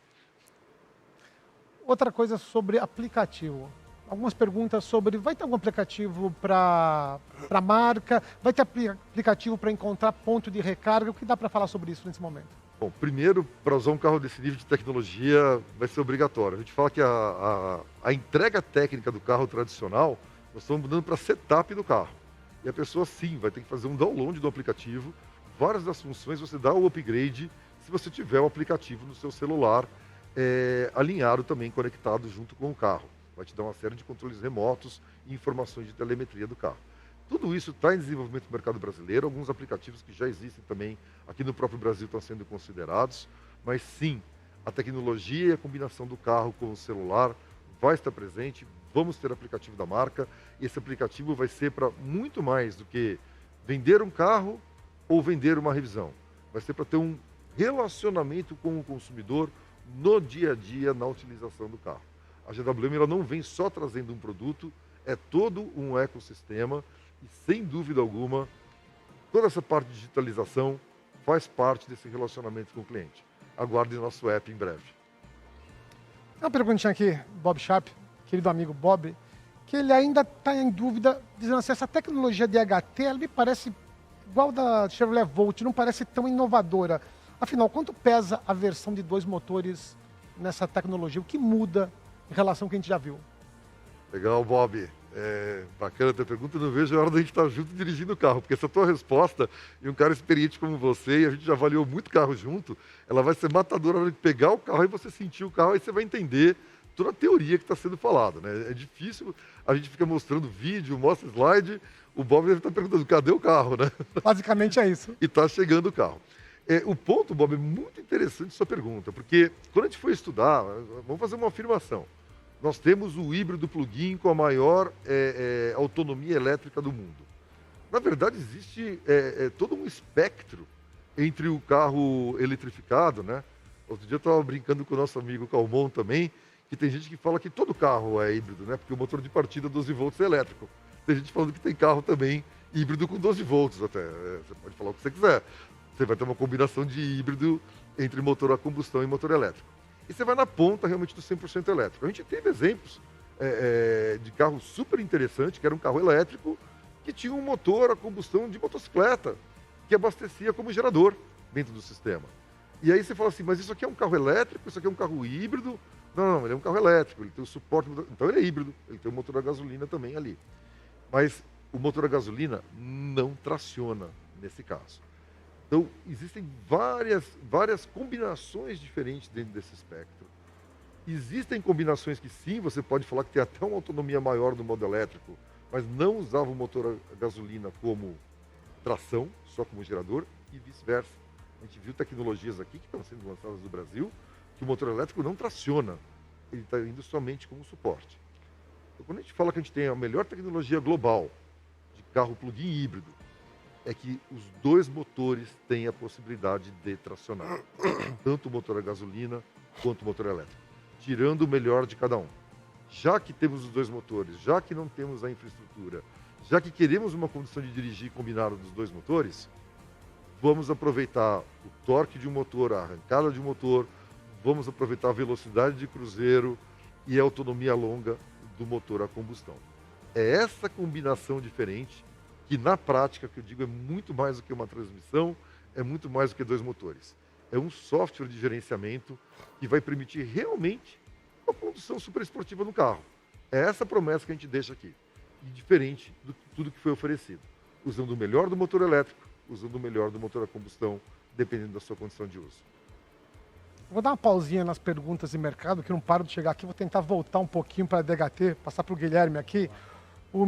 Outra coisa sobre aplicativo. Algumas perguntas sobre, vai ter algum aplicativo para marca? Vai ter aplicativo para encontrar ponto de recarga? O que dá para falar sobre isso nesse momento? Bom, primeiro, para usar um carro desse nível de tecnologia, vai ser obrigatório. A gente fala que a entrega técnica do carro tradicional, nós estamos mudando para setup do carro. E a pessoa, sim, vai ter que fazer um download do aplicativo. Várias das funções você dá o upgrade se você tiver o aplicativo no seu celular alinhado também, conectado junto com o carro. Vai te dar uma série de controles remotos e informações de telemetria do carro. Tudo isso está em desenvolvimento no mercado brasileiro. Alguns aplicativos que já existem também aqui no próprio Brasil estão sendo considerados. Mas sim, a tecnologia e a combinação do carro com o celular vai estar presente. Vamos ter aplicativo da marca. E esse aplicativo vai ser para muito mais do que vender um carro ou vender uma revisão. Vai ser para ter um relacionamento com o consumidor no dia a dia, na utilização do carro. A GWM ela não vem só trazendo um produto, é todo um ecossistema e, sem dúvida alguma, toda essa parte de digitalização faz parte desse relacionamento com o cliente. Aguardem nosso app em breve. Uma perguntinha aqui, Bob Sharp, querido amigo Bob, que ele ainda está em dúvida, dizendo assim, essa tecnologia DHT, ela me parece igual da Chevrolet Volt, não parece tão inovadora. Afinal, quanto pesa a versão de 2 motores nessa tecnologia? O que muda em relação ao que a gente já viu? Legal, Bob. Bacana a tua pergunta. Eu não vejo a hora da gente estar junto dirigindo o carro, porque essa tua resposta, e um cara experiente como você, e a gente já avaliou muito carro junto, ela vai ser matadora na hora de pegar o carro e você sentir o carro, aí você vai entender toda a teoria que está sendo falada, né? É difícil, a gente fica mostrando vídeo, mostra slide, o Bob deve estar perguntando, cadê o carro, né? Basicamente é isso. E está chegando o carro. O ponto, Bob, é muito interessante sua pergunta, porque quando a gente foi estudar, vamos fazer uma afirmação. Nós temos o híbrido plug-in com a maior autonomia elétrica do mundo. Na verdade, existe todo um espectro entre o carro eletrificado, né? Outro dia eu estava brincando com o nosso amigo Calmon também, que tem gente que fala que todo carro é híbrido, né? Porque o motor de partida 12 volts é elétrico. Tem gente falando que tem carro também híbrido com 12 volts até. Você pode falar o que você quiser. Você vai ter uma combinação de híbrido entre motor a combustão e motor elétrico. E você vai na ponta realmente do 100% elétrico. A gente teve exemplos de carro super interessante, que era um carro elétrico, que tinha um motor a combustão de motocicleta, que abastecia como gerador dentro do sistema. E aí você fala assim, mas isso aqui é um carro elétrico, isso aqui é um carro híbrido? Não, ele é um carro elétrico, ele tem o suporte, então ele é híbrido, ele tem o motor a gasolina também ali. Mas o motor a gasolina não traciona nesse caso. Então, existem várias combinações diferentes dentro desse espectro. Existem combinações que sim, você pode falar que tem até uma autonomia maior no modo elétrico, mas não usava o motor a gasolina como tração, só como gerador, e vice-versa. A gente viu tecnologias aqui que estão sendo lançadas no Brasil, que o motor elétrico não traciona, ele está indo somente como suporte. Então, quando a gente fala que a gente tem a melhor tecnologia global de carro plug-in híbrido, é que os dois motores têm a possibilidade de tracionar, tanto o motor a gasolina quanto o motor elétrico, tirando o melhor de cada um. Já que temos os dois motores, já que não temos a infraestrutura, já que queremos uma condição de dirigir combinada dos dois motores, vamos aproveitar o torque de um motor, a arrancada de um motor, vamos aproveitar a velocidade de cruzeiro e a autonomia longa do motor a combustão. É essa combinação diferente que, na prática, que eu digo, é muito mais do que uma transmissão, é muito mais do que dois motores. É um software de gerenciamento que vai permitir realmente uma condução super esportiva no carro. É essa promessa que a gente deixa aqui. E diferente de tudo que foi oferecido. Usando o melhor do motor elétrico, usando o melhor do motor a combustão, dependendo da sua condição de uso. Vou dar uma pausinha nas perguntas de mercado, que não paro de chegar aqui. Vou tentar voltar um pouquinho para a DHT, passar para o Guilherme aqui. O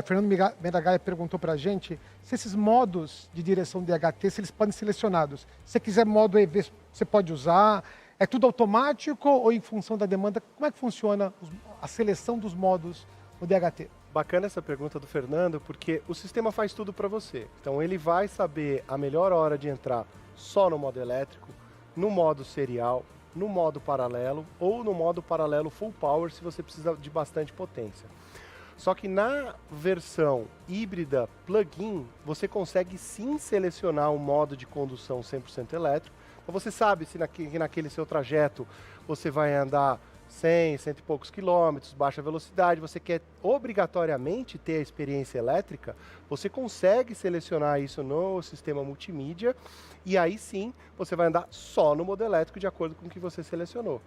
Fernando Miragaia perguntou para a gente se esses modos de direção DHT, se eles podem ser selecionados. Se você quiser modo EV, você pode usar. É tudo automático ou em função da demanda? Como é que funciona a seleção dos modos no DHT? Bacana essa pergunta do Fernando, porque o sistema faz tudo para você. Então ele vai saber a melhor hora de entrar só no modo elétrico, no modo serial, no modo paralelo ou no modo paralelo full power se você precisa de bastante potência. Só que na versão híbrida plug-in, você consegue sim selecionar um modo de condução 100% elétrico. Então você sabe se naquele seu trajeto você vai andar 100 e poucos quilômetros, baixa velocidade, você quer obrigatoriamente ter a experiência elétrica, você consegue selecionar isso no sistema multimídia e aí sim você vai andar só no modo elétrico de acordo com o que você selecionou.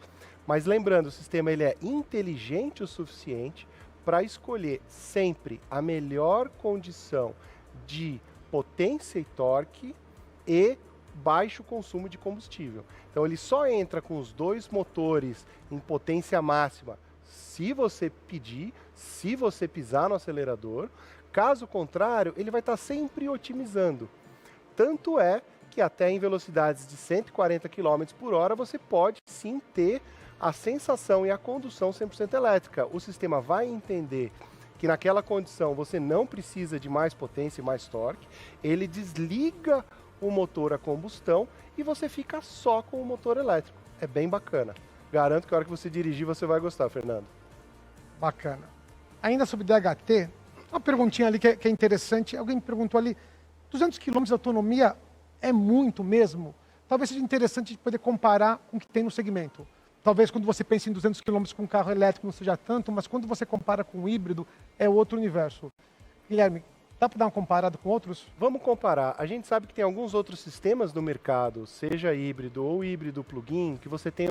Mas lembrando, o sistema ele é inteligente o suficiente para escolher sempre a melhor condição de potência e torque e baixo consumo de combustível. Então ele só entra com os dois motores em potência máxima se você pedir, se você pisar no acelerador. Caso contrário, ele vai estar sempre otimizando. Tanto é que até em velocidades de 140 km por hora você pode sim ter a sensação e a condução 100% elétrica. O sistema vai entender que naquela condição você não precisa de mais potência e mais torque, ele desliga o motor a combustão e você fica só com o motor elétrico. É bem bacana. Garanto que a hora que você dirigir você vai gostar, Fernando. Bacana. Ainda sobre DHT, uma perguntinha ali que é interessante. Alguém me perguntou ali, 200 km de autonomia é muito mesmo? Talvez seja interessante poder comparar com o que tem no segmento. Talvez quando você pensa em 200 km com um carro elétrico não seja tanto, mas quando você compara com um híbrido, é outro universo. Guilherme, dá para dar uma comparada com outros? Vamos comparar. A gente sabe que tem alguns outros sistemas no mercado, seja híbrido ou híbrido plug-in, que você tem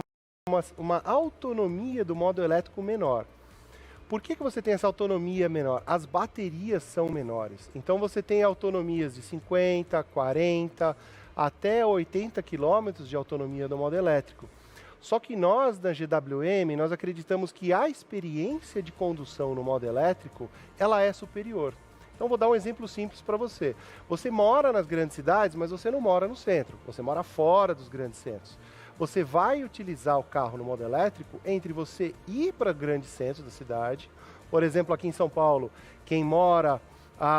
uma autonomia do modo elétrico menor. Por que você tem essa autonomia menor? As baterias são menores. Então você tem autonomias de 50, 40, até 80 km de autonomia do modo elétrico. Só que nós, da GWM, nós acreditamos que a experiência de condução no modo elétrico, ela é superior. Então vou dar um exemplo simples para você. Você mora nas grandes cidades, mas você não mora no centro. Você mora fora dos grandes centros. Você vai utilizar o carro no modo elétrico entre você ir para grandes centros da cidade. Por exemplo, aqui em São Paulo, quem mora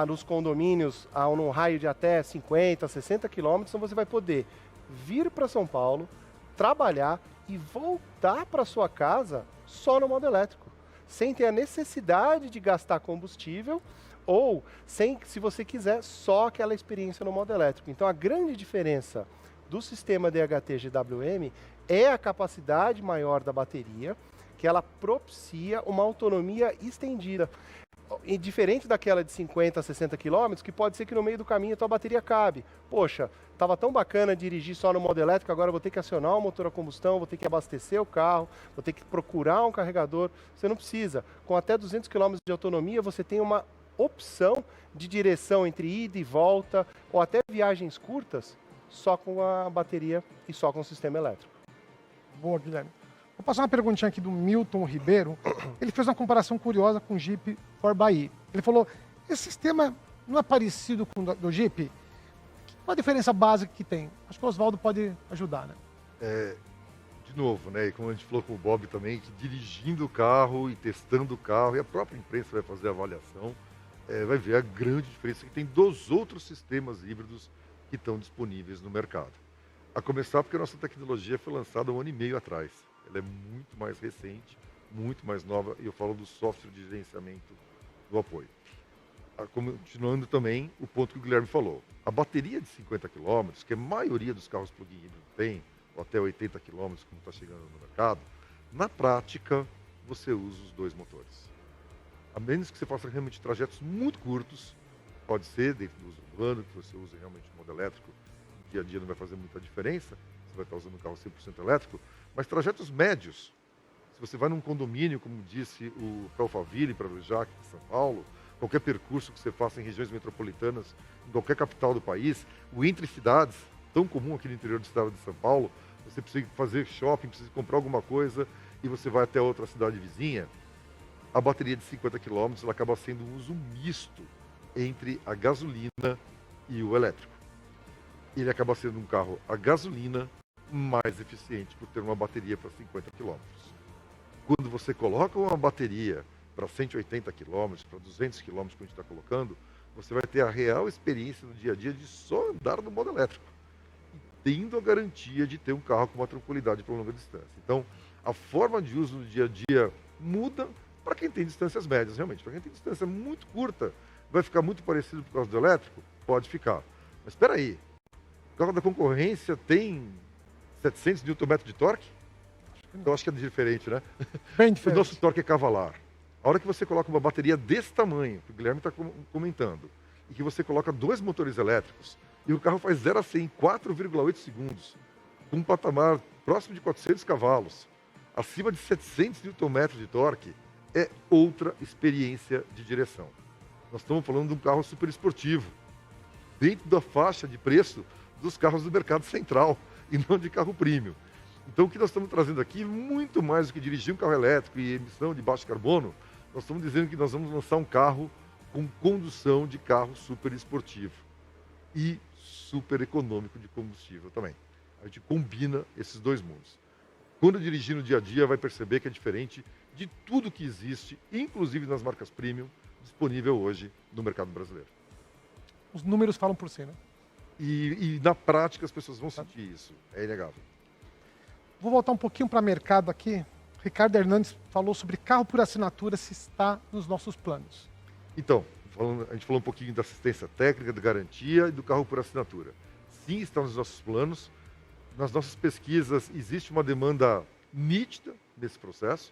nos condomínios num raio de até 50, 60 quilômetros, então você vai poder vir para São Paulo, trabalhar e voltar para sua casa só no modo elétrico, sem ter a necessidade de gastar combustível ou sem, se você quiser, só aquela experiência no modo elétrico. Então a grande diferença do sistema DHT GWM é a capacidade maior da bateria, que ela propicia uma autonomia estendida. E diferente daquela de 50 a 60 km, que pode ser que no meio do caminho a tua bateria cabe. Poxa, estava tão bacana dirigir só no modo elétrico, agora eu vou ter que acionar o motor a combustão, vou ter que abastecer o carro, vou ter que procurar um carregador. Você não precisa. Com até 200 km de autonomia, você tem uma opção de direção entre ida e volta, ou até viagens curtas, só com a bateria e só com o sistema elétrico. Boa, Guilherme. Vou passar uma perguntinha aqui do Milton Ribeiro. Ele fez uma comparação curiosa com o Jeep 4xe. Ele falou, esse sistema não é parecido com o do Jeep? Qual a diferença básica que tem? Acho que o Oswaldo pode ajudar, né? De novo, né? E como a gente falou com o Bob também, que dirigindo o carro e testando o carro, e a própria imprensa vai fazer a avaliação, vai ver a grande diferença que tem dos outros sistemas híbridos que estão disponíveis no mercado. A começar porque a nossa tecnologia foi lançada 1 ano e meio atrás. Ela é muito mais recente, muito mais nova, e eu falo do software de gerenciamento do apoio. Continuando também o ponto que o Guilherme falou. A bateria de 50 km, que a maioria dos carros plug-in híbrido tem, ou até 80 km, como está chegando no mercado, na prática, você usa os dois motores. A menos que você faça realmente trajetos muito curtos, pode ser dentro do uso urbano, que você use realmente o modo elétrico, no dia a dia não vai fazer muita diferença, você vai estar usando um carro 100% elétrico, mas trajetos médios, se você vai num condomínio, como disse o Alphaville, para Jac, em São Paulo, qualquer percurso que você faça em regiões metropolitanas, em qualquer capital do país, o entre cidades, tão comum aqui no interior do estado de São Paulo, você precisa fazer shopping, precisa comprar alguma coisa e você vai até outra cidade vizinha, a bateria de 50 km ela acaba sendo um uso misto entre a gasolina e o elétrico. Ele acaba sendo um carro a gasolina mais eficiente por ter uma bateria para 50 km. Quando você coloca uma bateria para 180 km, para 200 km, como a gente está colocando, você vai ter a real experiência no dia a dia de só andar no modo elétrico, e tendo a garantia de ter um carro com uma tranquilidade para longa distância. Então, a forma de uso no dia a dia muda para quem tem distâncias médias, realmente. Para quem tem distância muito curta, vai ficar muito parecido por causa do elétrico? Pode ficar. Mas espera aí, o carro da concorrência tem 700 Nm de torque? Eu acho que é diferente, né? Bem diferente. O nosso torque é cavalar. A hora que você coloca uma bateria desse tamanho, que o Guilherme está comentando, e que você coloca 2 motores elétricos, e o carro faz 0 a 100 em 4,8 segundos, com um patamar próximo de 400 cavalos, acima de 700 Nm de torque, é outra experiência de direção. Nós estamos falando de um carro super esportivo, dentro da faixa de preço dos carros do mercado central, e não de carro premium. Então, o que nós estamos trazendo aqui, muito mais do que dirigir um carro elétrico e emissão de baixo carbono, nós estamos dizendo que nós vamos lançar um carro com condução de carro super esportivo e super econômico de combustível também. A gente combina esses dois mundos. Quando dirigir no dia a dia, vai perceber que é diferente de tudo que existe, inclusive nas marcas premium, disponível hoje no mercado brasileiro. Os números falam por si, né? E na prática as pessoas vão sentir isso, é inegável. Vou voltar um pouquinho para o mercado aqui. Ricardo Hernandes falou sobre carro por assinatura, se está nos nossos planos. Então, a gente falou um pouquinho da assistência técnica, da garantia e do carro por assinatura. Sim, está nos nossos planos. Nas nossas pesquisas existe uma demanda nítida nesse processo.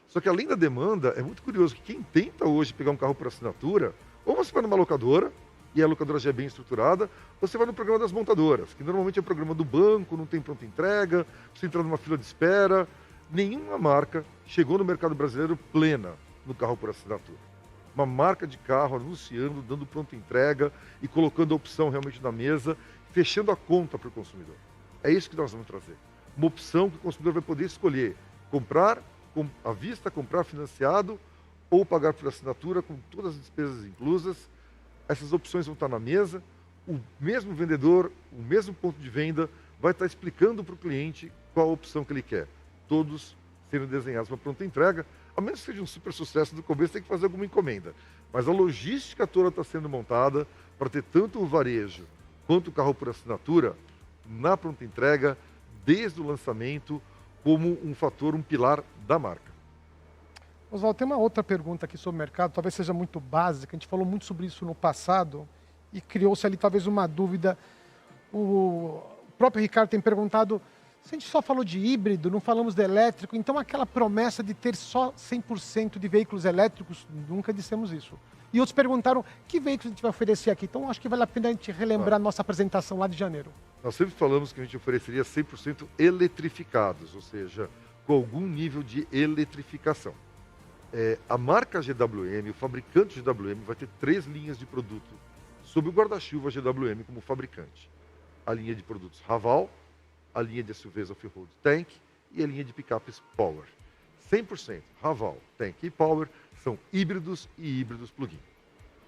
Só que além da demanda, é muito curioso que quem tenta hoje pegar um carro por assinatura, ou você vai numa locadora, e a locadora já é bem estruturada, ou você vai no programa das montadoras, que normalmente é o programa do banco, não tem pronta entrega, você entra numa fila de espera. Nenhuma marca chegou no mercado brasileiro plena no carro por assinatura. Uma marca de carro anunciando, dando pronta entrega e colocando a opção realmente na mesa, fechando a conta para o consumidor. É isso que nós vamos trazer. Uma opção que o consumidor vai poder escolher: comprar à vista, comprar financiado ou pagar por assinatura com todas as despesas inclusas. Essas opções vão estar na mesa, o mesmo vendedor, o mesmo ponto de venda vai estar explicando para o cliente qual a opção que ele quer. Todos sendo desenhados para pronta entrega, a menos que seja um super sucesso do começo, tem que fazer alguma encomenda. Mas a logística toda está sendo montada para ter tanto o varejo quanto o carro por assinatura na pronta entrega, desde o lançamento, como um fator, um pilar da marca. Oswaldo, tem uma outra pergunta aqui sobre o mercado, talvez seja muito básica, a gente falou muito sobre isso no passado e criou-se ali talvez uma dúvida. O próprio Ricardo tem perguntado, se a gente só falou de híbrido, não falamos de elétrico, então aquela promessa de ter só 100% de veículos elétricos, nunca dissemos isso. E outros perguntaram, que veículos a gente vai oferecer aqui? Então acho que vale a pena a gente relembrar a nossa apresentação lá de janeiro. Nós sempre falamos que a gente ofereceria 100% eletrificados, ou seja, com algum nível de eletrificação. A marca GWM, o fabricante GWM, vai ter 3 linhas de produto sob o guarda-chuva GWM como fabricante. A linha de produtos Raval, a linha de SUVs Off-Road Tank e a linha de picapes Power. 100% Raval, Tank e Power são híbridos e híbridos plug-in.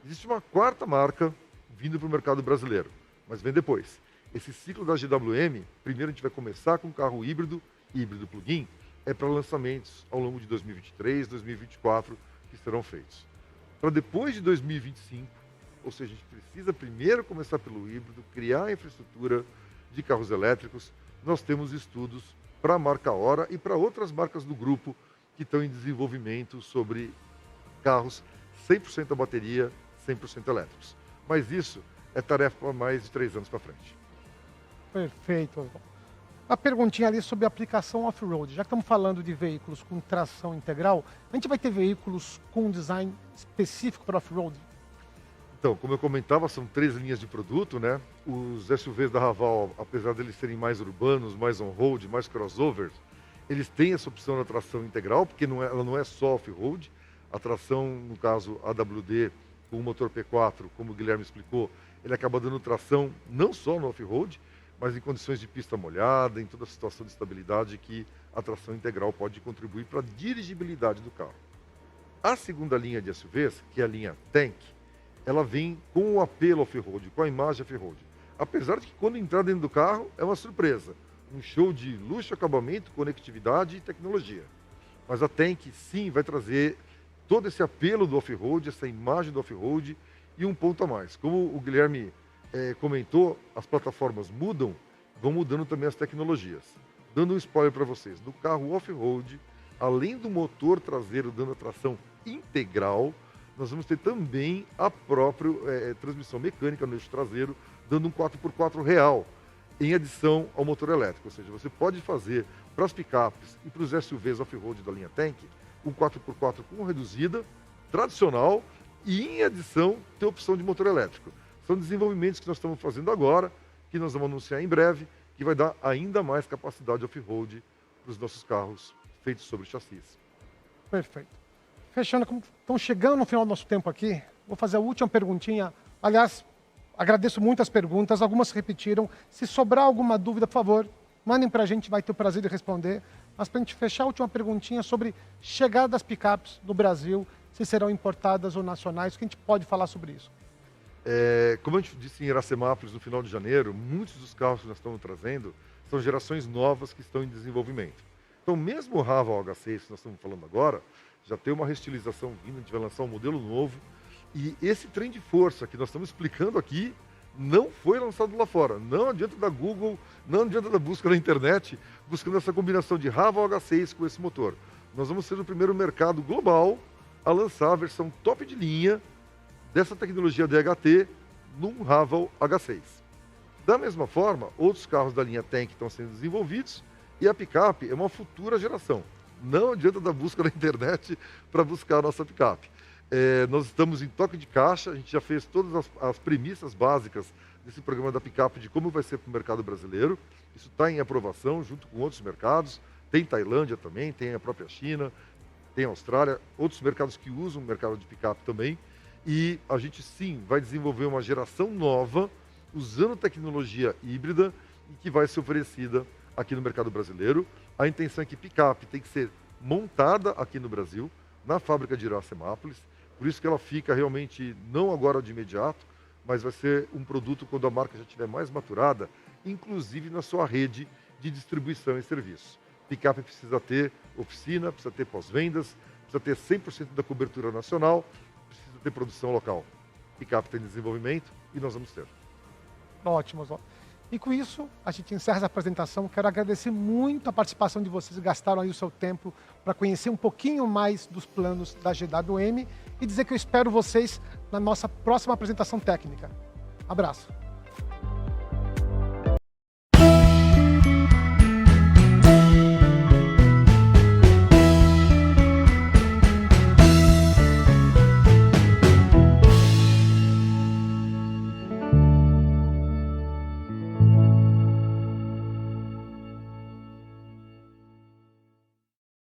Existe uma quarta marca vindo para o mercado brasileiro, mas vem depois. Esse ciclo da GWM, primeiro a gente vai começar com carro híbrido e híbrido plug-in, é para lançamentos ao longo de 2023, 2024 que serão feitos. Para depois de 2025, ou seja, a gente precisa primeiro começar pelo híbrido, criar a infraestrutura de carros elétricos. Nós temos estudos para a marca Hora e para outras marcas do grupo que estão em desenvolvimento sobre carros 100% a bateria, 100% elétricos. Mas isso é tarefa para mais de 3 anos para frente. Perfeito, Oswaldo. A perguntinha ali sobre a aplicação off-road. Já que estamos falando de veículos com tração integral, a gente vai ter veículos com design específico para off-road? Então, como eu comentava, são 3 linhas de produto, né? Os SUVs da Raval, apesar de eles serem mais urbanos, mais on-road, mais crossovers, eles têm essa opção da tração integral, porque ela não é só off-road. A tração, no caso AWD, com o motor P4, como o Guilherme explicou, ele acaba dando tração não só no off-road, mas em condições de pista molhada, em toda a situação de estabilidade que a tração integral pode contribuir para a dirigibilidade do carro. A segunda linha de SUVs, que é a linha Tank, ela vem com o apelo off-road, com a imagem off-road. Apesar de que quando entrar dentro do carro é uma surpresa, um show de luxo, acabamento, conectividade e tecnologia. Mas a Tank sim vai trazer todo esse apelo do off-road, essa imagem do off-road e um ponto a mais. Como o Guilherme comentou, as plataformas mudam, vão mudando também as tecnologias. Dando um spoiler para vocês, no carro off-road, além do motor traseiro dando a tração integral, nós vamos ter também a própria transmissão mecânica no eixo traseiro, dando um 4x4 real, em adição ao motor elétrico. Ou seja, você pode fazer para as picapes e para os SUVs off-road da linha Tank, um 4x4 com reduzida, tradicional, e em adição ter opção de motor elétrico. São desenvolvimentos que nós estamos fazendo agora, que nós vamos anunciar em breve, que vai dar ainda mais capacidade off-road para os nossos carros feitos sobre chassis. Perfeito. Fechando, estamos chegando no final do nosso tempo aqui, vou fazer a última perguntinha. Aliás, agradeço muito as perguntas, algumas se repetiram. Se sobrar alguma dúvida, por favor, mandem para a gente, vai ter o prazer de responder. Mas para a gente fechar, a última perguntinha sobre chegada das picapes no Brasil, se serão importadas ou nacionais, o que a gente pode falar sobre isso? Como a gente disse em Iracemápolis no final de janeiro, muitos dos carros que nós estamos trazendo são gerações novas que estão em desenvolvimento. Então, mesmo o Raval H6 que nós estamos falando agora, já tem uma reestilização vindo, a gente vai lançar um modelo novo. E esse trem de força que nós estamos explicando aqui não foi lançado lá fora. Não adianta da Google, não adianta da busca na internet, buscando essa combinação de Raval H6 com esse motor. Nós vamos ser o primeiro mercado global a lançar a versão top de linha dessa tecnologia DHT num Raval H6. Da mesma forma, outros carros da linha Tank estão sendo desenvolvidos e a picape é uma futura geração. Não adianta da busca na internet para buscar a nossa picape. Nós estamos em toque de caixa, a gente já fez todas as premissas básicas desse programa da picape de como vai ser para o mercado brasileiro. Isso está em aprovação junto com outros mercados. Tem Tailândia também, tem a própria China, tem a Austrália, outros mercados que usam o mercado de picape também. E a gente sim vai desenvolver uma geração nova, usando tecnologia híbrida e que vai ser oferecida aqui no mercado brasileiro. A intenção é que picape tem que ser montada aqui no Brasil, na fábrica de Iracemápolis, por isso que ela fica realmente não agora de imediato, mas vai ser um produto quando a marca já estiver mais maturada, inclusive na sua rede de distribuição e serviço. Picape precisa ter oficina, precisa ter pós-vendas, precisa ter 100% da cobertura nacional, precisa ter produção local. Picape tem desenvolvimento e nós vamos ter. Ótimo, Oswaldo. E com isso, a gente encerra essa apresentação. Quero agradecer muito a participação de vocês, que gastaram aí o seu tempo para conhecer um pouquinho mais dos planos da GWM e dizer que eu espero vocês na nossa próxima apresentação técnica. Abraço.